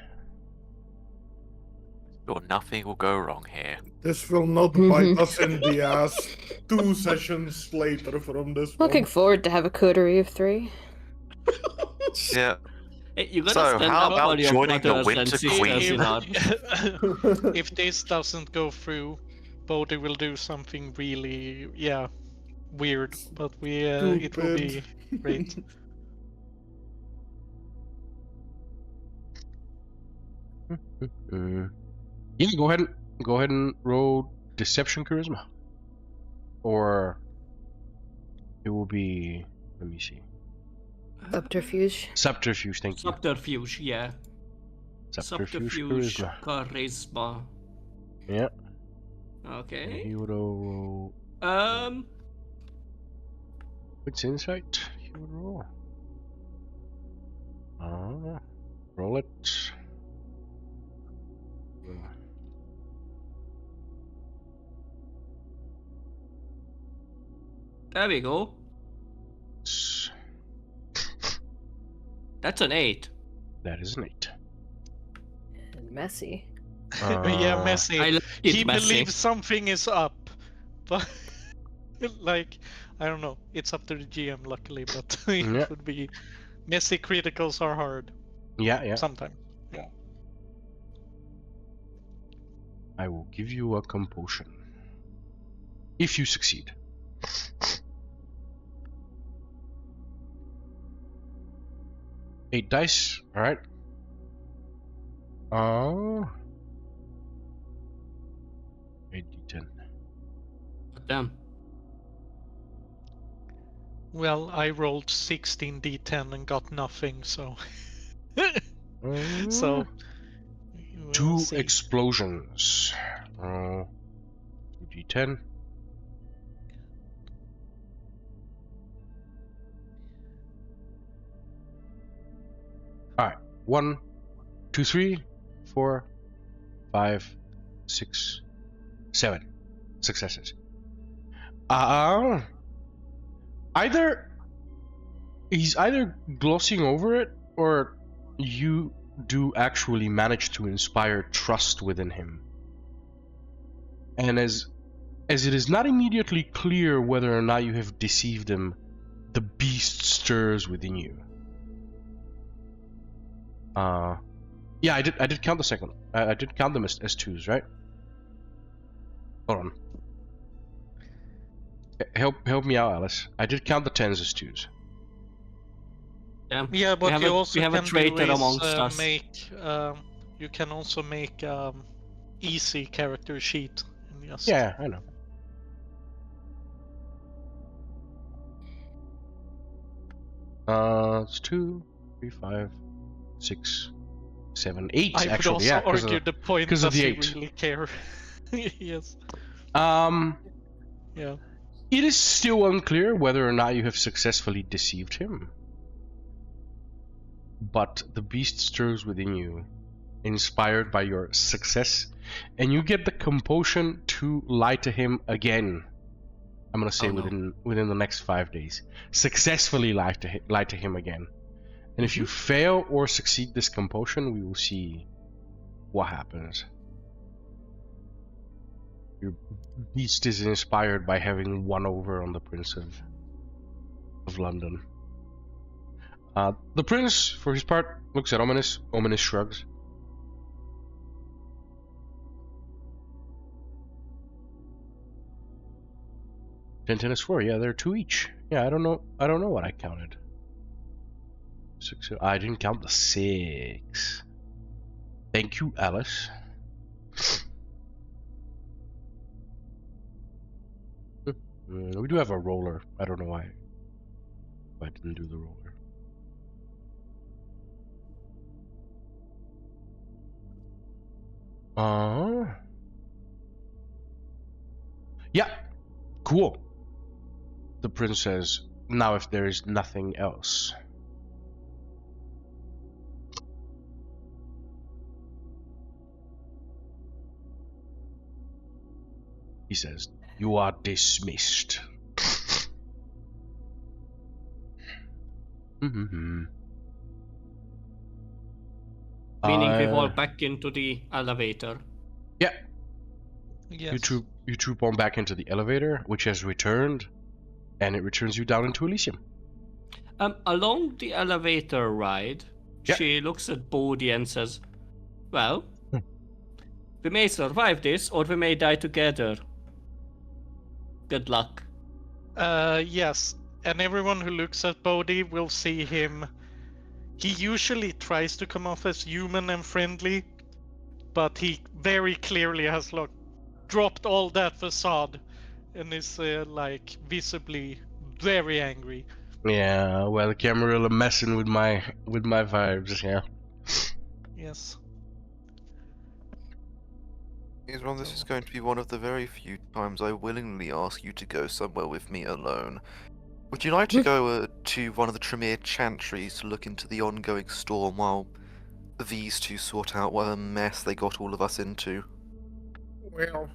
Sure, nothing will go wrong here. This will not bite us in the ass 2 sessions later from this one. Looking forward to have a coterie of 3. Yeah. Hey, you gotta So, stand how up about for your joining the brothers and Winter sisters Queen? in arms. If this doesn't go through, Bodhi will do something really, weird. But it will be great. Yeah, go ahead and roll deception charisma, or it will be. Let me see. Subterfuge. Subterfuge. Thank you. Subterfuge, yeah. Subterfuge charisma. Charisma. Yeah. Okay. He would roll. What's insight? He would roll. Roll it. There we go. That's an 8. That is an 8. And messy. Yeah, messy. I like it He messy. believes something is up, but like I don't know. It's up to the GM, luckily, but it Yeah. would be messy. Criticals are hard Yeah. sometimes. Yeah. I will give you a compulsion. If you succeed. Eight dice, alright. Oh. 8d10. Damn. Well, I rolled 16 d10 and got nothing, so so we'll 2 see. explosions. 2d10. Alright. 1, 2, 3, 4, 5, 6, 7 successes. He's either glossing over it, or you do actually manage to inspire trust within him. And as it is not immediately clear whether or not you have deceived him, the beast stirs within you. Yeah, I did count the second. I did count them as 2s, right? Hold on. Help me out, Alice. I did count the 10s as 2s. Damn. Yeah, but have you a- also we have a can traitor do is, amongst us. you can also make easy character sheet. And just... Yeah, I know. It's 2, 3, 5, 6, 7, 8. I would actually, also yeah, 'cause argue of, the point 'cause of the doesn't 8. really care. Yes. Yeah. It is still unclear whether or not you have successfully deceived him. But the beast stirs within you, inspired by your success, and you get the compulsion to lie to him again. I'm gonna say Oh, no. within the next 5 days. Successfully lie to him again. And if you fail or succeed this compulsion, we will see what happens. Your beast is inspired by having won over on the Prince of London. The Prince, for his part, looks at Ominous. Ominous shrugs. Tennis 4, yeah, they're 2 each. Yeah, I don't know what I counted. 6. I didn't count the 6. Thank you, Alice. We do have a roller. I don't know why I didn't do the roller. Yeah, cool. The prince says, now if there is nothing else. He says, you are dismissed. Meaning we fall back into the elevator. Yeah. Yes. You troop on back into the elevator, which has returned, and it returns you down into Elysium. Along the elevator ride, Yeah. she looks at Bodhi and says, well, we may survive this, or we may die together. Good luck. Yes. And everyone who looks at Bodhi will see him. He usually tries to come off as human and friendly, but he very clearly has dropped all that facade and is like visibly very angry. Yeah, well, Camarilla messing with my vibes, yeah. Yes. Izron, this is going to be one of the very few times I willingly ask you to go somewhere with me alone. Would you like to go to one of the Tremere chantries to look into the ongoing storm while these two sort out what a mess they got all of us into? Well,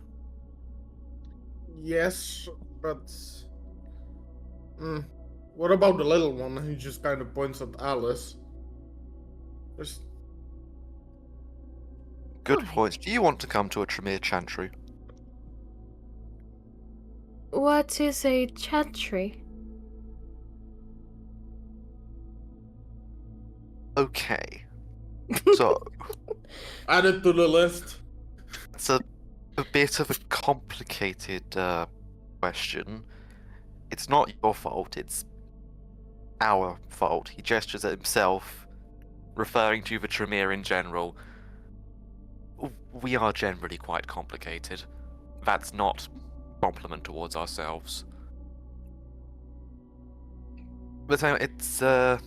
yes, but what about the little one? He just kind of points at Alice. Just Good Why? point. Do you want to come to a Tremere chantry? What is a chantry? Okay. So, add it to the list. it's a bit of a complicated question. It's not your fault, it's our fault. He gestures at himself, referring to the Tremere in general. We are generally quite complicated. That's not compliment towards ourselves. But it's the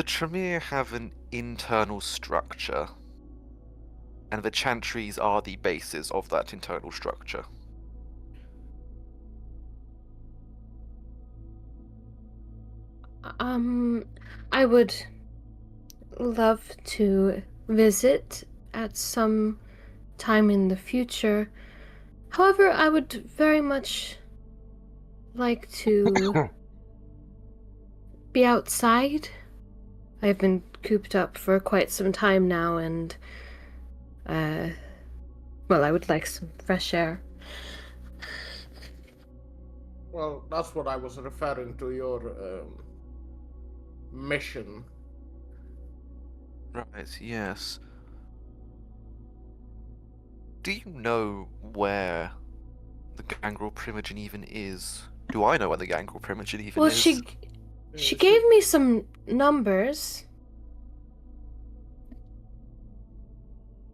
Tremere have an internal structure, and the chantries are the basis of that internal structure. I would love to visit at some time in the future. However, I would very much like to be outside. I've been cooped up for quite some time now, and well, I would like some fresh air. Well, that's what I was referring to, your mission. Right, yes. Do you know where the Gangrel Primogen even is? Do I know where the Gangrel Primogen even Well, is? she gave me some numbers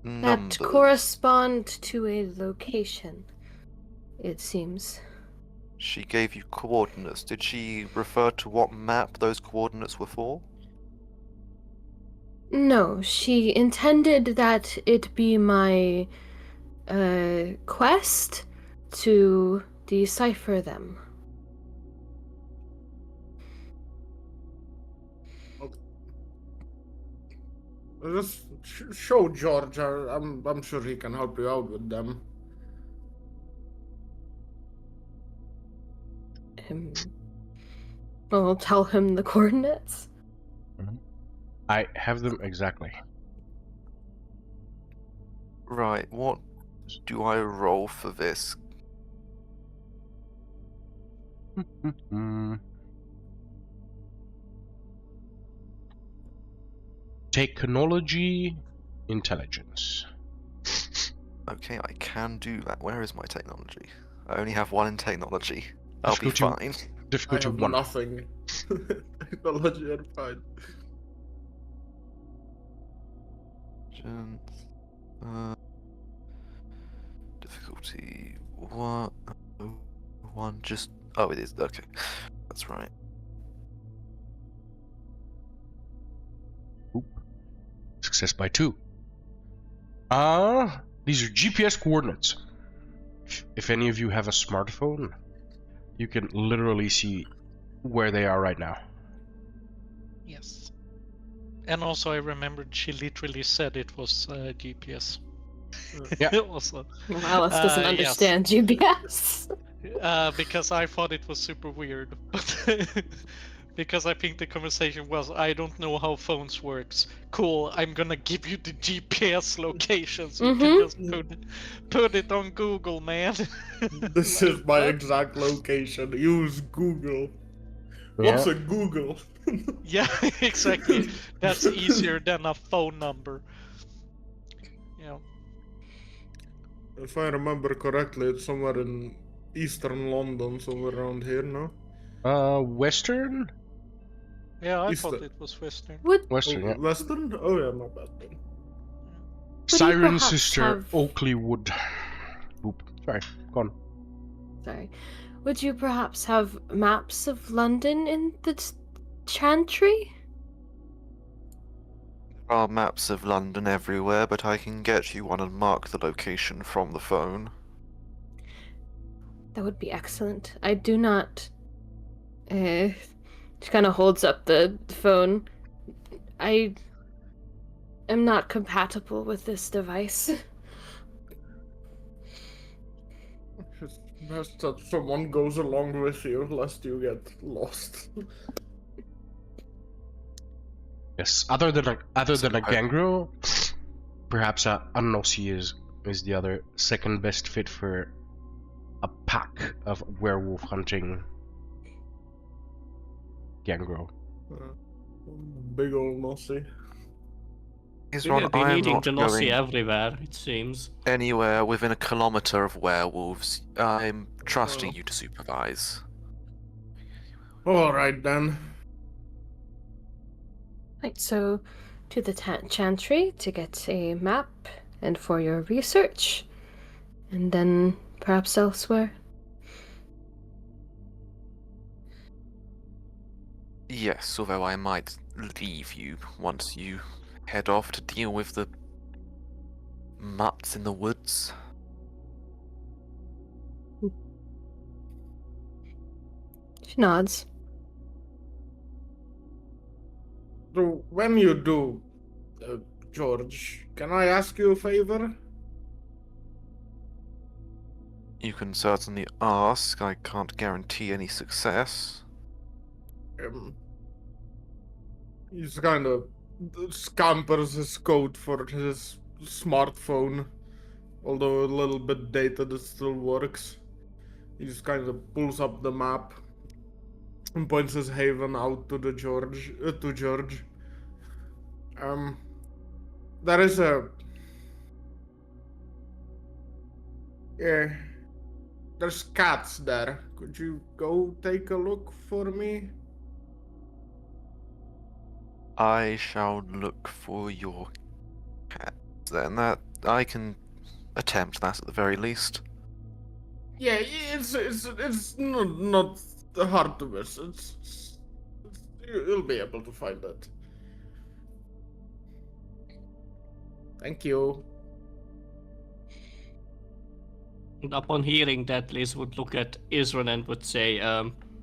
Numbers. that correspond to a location, it seems. She gave you coordinates. Did she refer to what map those coordinates were for? No, she intended that it be my quest to decipher them. Just show George. I'm sure he can help you out with them. I'll tell him the coordinates. I have them exactly. Right, what do I roll for this? Technology, intelligence. Okay, I can do that. Where is my technology? I only have one in technology. I'll be Difficulty- fine. I Difficulty have 1. nothing. Technology and fine. Difficulty one. Just. Oh, it is. Okay, that's right. Success by 2. These are GPS coordinates. If any of you have a smartphone, you can literally see where they are right now. Yes. And also, I remembered she literally said it was GPS. Yeah. Also, Well, Alice doesn't yes. understand GPS. Because I thought it was super weird, but because I think the conversation was, I don't know how phones works. Cool, I'm gonna give you the GPS location so you can just put it on Google, man. This is my exact location. Use Google. What's a Google? Yeah, exactly. That's easier than a phone number. Yeah. If I remember correctly, it's somewhere in eastern London, somewhere around here, no? Western? Yeah, I East- thought it was Western. Western, yeah. Western? Oh yeah, my bad then. you Siren perhaps Sister, have- Oakley Wood. Oop, sorry, go on. Sorry. Would you perhaps have maps of London in the chantry? There are maps of London everywhere, but I can get you one and mark the location from the phone. That would be excellent. I do not. She kind of holds up the phone. I am not compatible with this device. It's best that someone goes along with you, lest you get lost. Yes. Other than a I- Gangrel, perhaps a Nossi is the other second best fit for a pack of werewolf hunting Gangrel. Big ol' Nossi. We Izron, will be I am needing not the Nossi going everywhere, it seems. anywhere within a kilometer of werewolves. I'm trusting Oh. you to supervise. Alright then. Right, so to the chantry to get a map and for your research, and then perhaps elsewhere. Yes, although I might leave you once you head off to deal with the mutts in the woods. She nods. So when you do, George, can I ask you a favor? You can certainly ask. I can't guarantee any success. He's kind of scampers his code for his smartphone, although a little bit dated, it still works. He just kind of pulls up the map and points his haven out to the George. There is a. Yeah. There's cats there. Could you go take a look for me? I shall look for your cat. Then that I can attempt that at the very least. Yeah, it's not hard to miss. You'll be able to find it. Thank you. And upon hearing that, Liz would look at Izron and would say,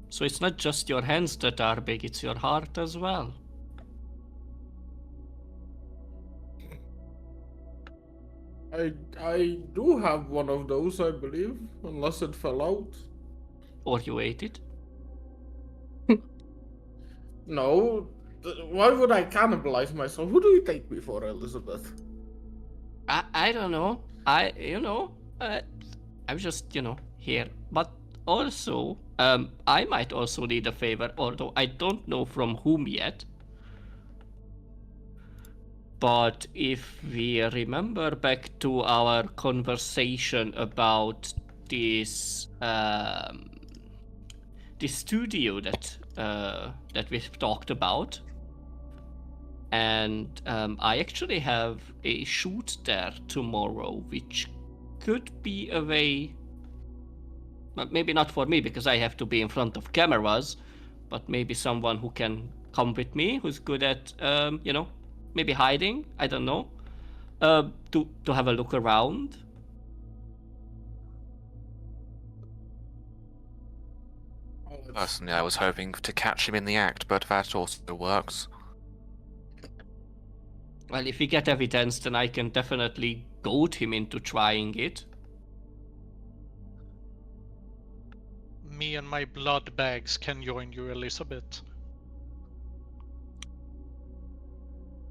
so it's not just your hands that are big, it's your heart as well. I do have one of those, I believe, unless it fell out. Or you ate it. No, why would I cannibalize myself? Who do you take me for, Elizabeth? I don't know. I'm just, here. But also, I might also need a favor, although I don't know from whom yet. But if we remember back to our conversation about this, the studio that we've talked about, and I actually have a shoot there tomorrow, which could be a way, maybe not for me because I have to be in front of cameras, but maybe someone who can come with me, who's good at, maybe hiding, I don't know, to have a look around. Personally, I was hoping to catch him in the act, but that also works. Well, if we get evidence, then I can definitely goad him into trying it. Me and my blood bags can join you, Elizabeth.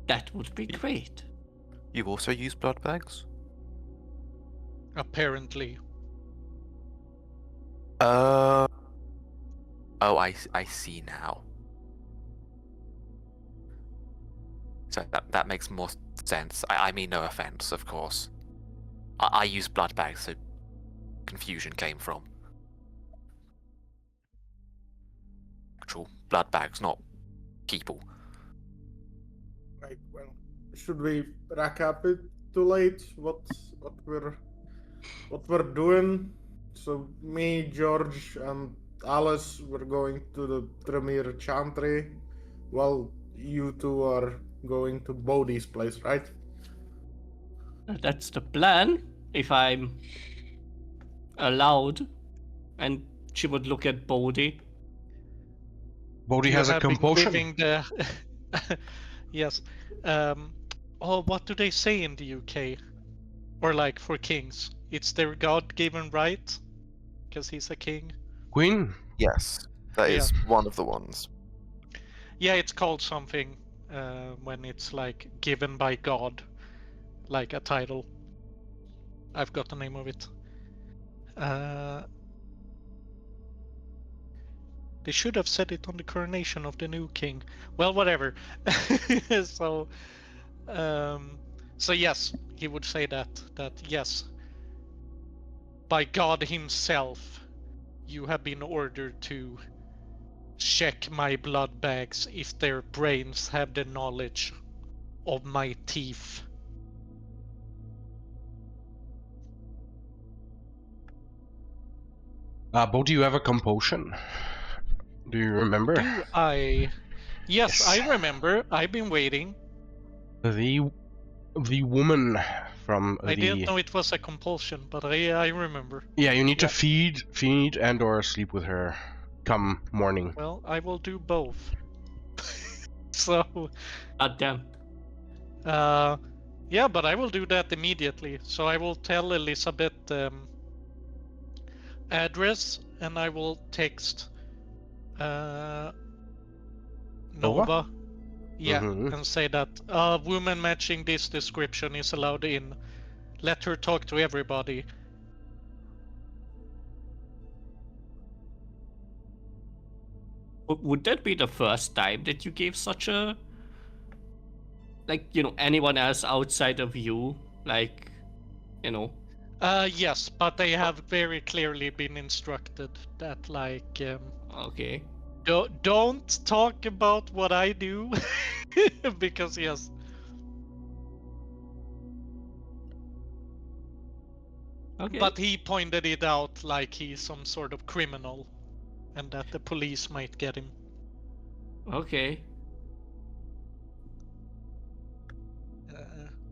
That would be great. You also use blood bags? Apparently. Oh, I see now. So that makes more sense. I mean no offense, of course. I use blood bags, so confusion came from actual blood bags, not people. Right, well, should we recapitulate what we're doing? So me, George, and Alice, we're going to the Tremere Chantry. Well, you two are going to Bodhi's place, right? That's the plan, if I'm allowed. And she would look at Bodhi. Bodhi has a compulsion. Yes. Oh, what do they say in the UK? Or like for kings? It's their God-given right? Because he's a king. Queen? Yes, that Yeah. is one of the ones. Yeah, it's called something when it's like given by God, like a title. I've got the name of it. They should have said it on the coronation of the new king. Well, whatever. So, so yes, he would say that yes, by God himself, you have been ordered to check my blood bags if their brains have the knowledge of my teeth. Bo, do you have a compulsion? Do you remember? Do I? Yes, Yes. I remember. I've been waiting. The woman from I the... didn't know it was a compulsion, but I remember. Yeah, you need Yeah. to feed and or sleep with her come morning. Well, I will do both. So, Damn. yeah, but I will do that immediately. So I will tell Elizabeth address, and I will text Nova. Yeah, Mhm. and say that a woman matching this description is allowed in. Let her talk to everybody. Would that be the first time that you gave such a, like, you know, anyone else outside of you, like, you know? Yes, but they have very clearly been instructed that, like, Okay. don't talk about what I do, because yes. Okay. But he pointed it out like he's some sort of criminal, and that the police might get him. Okay.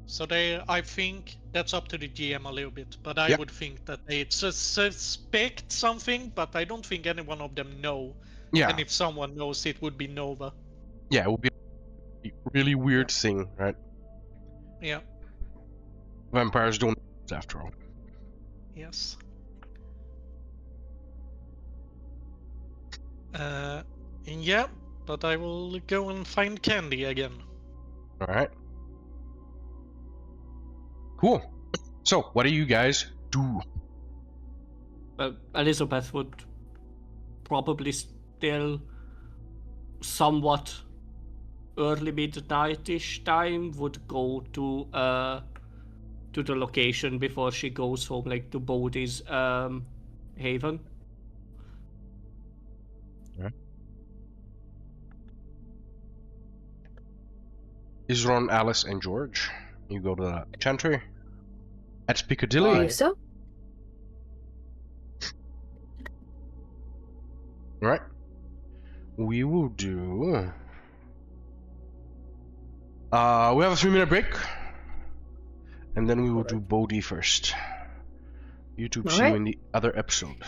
So I think that's up to the GM a little bit, but I Yep. would think that they suspect something, but I don't think any one of them know. Yeah, And if someone knows, it would be Nova. yeah, it would be a really weird thing, right? Yeah. Vampires don't, after all. Yes. And yeah, but I will go and find Candy again. All right. Cool. So, what do you guys do? Elizabeth would probably still somewhat early midnight-ish time would go to the location before she goes home, like to Bodhi's haven. Izron, Alice, and George. You go to the chantry at I Piccadilly. believe so. Right. We will do. We have a 3-minute break, and then we will do Bodhi first. You two see you Alright. in the other episode.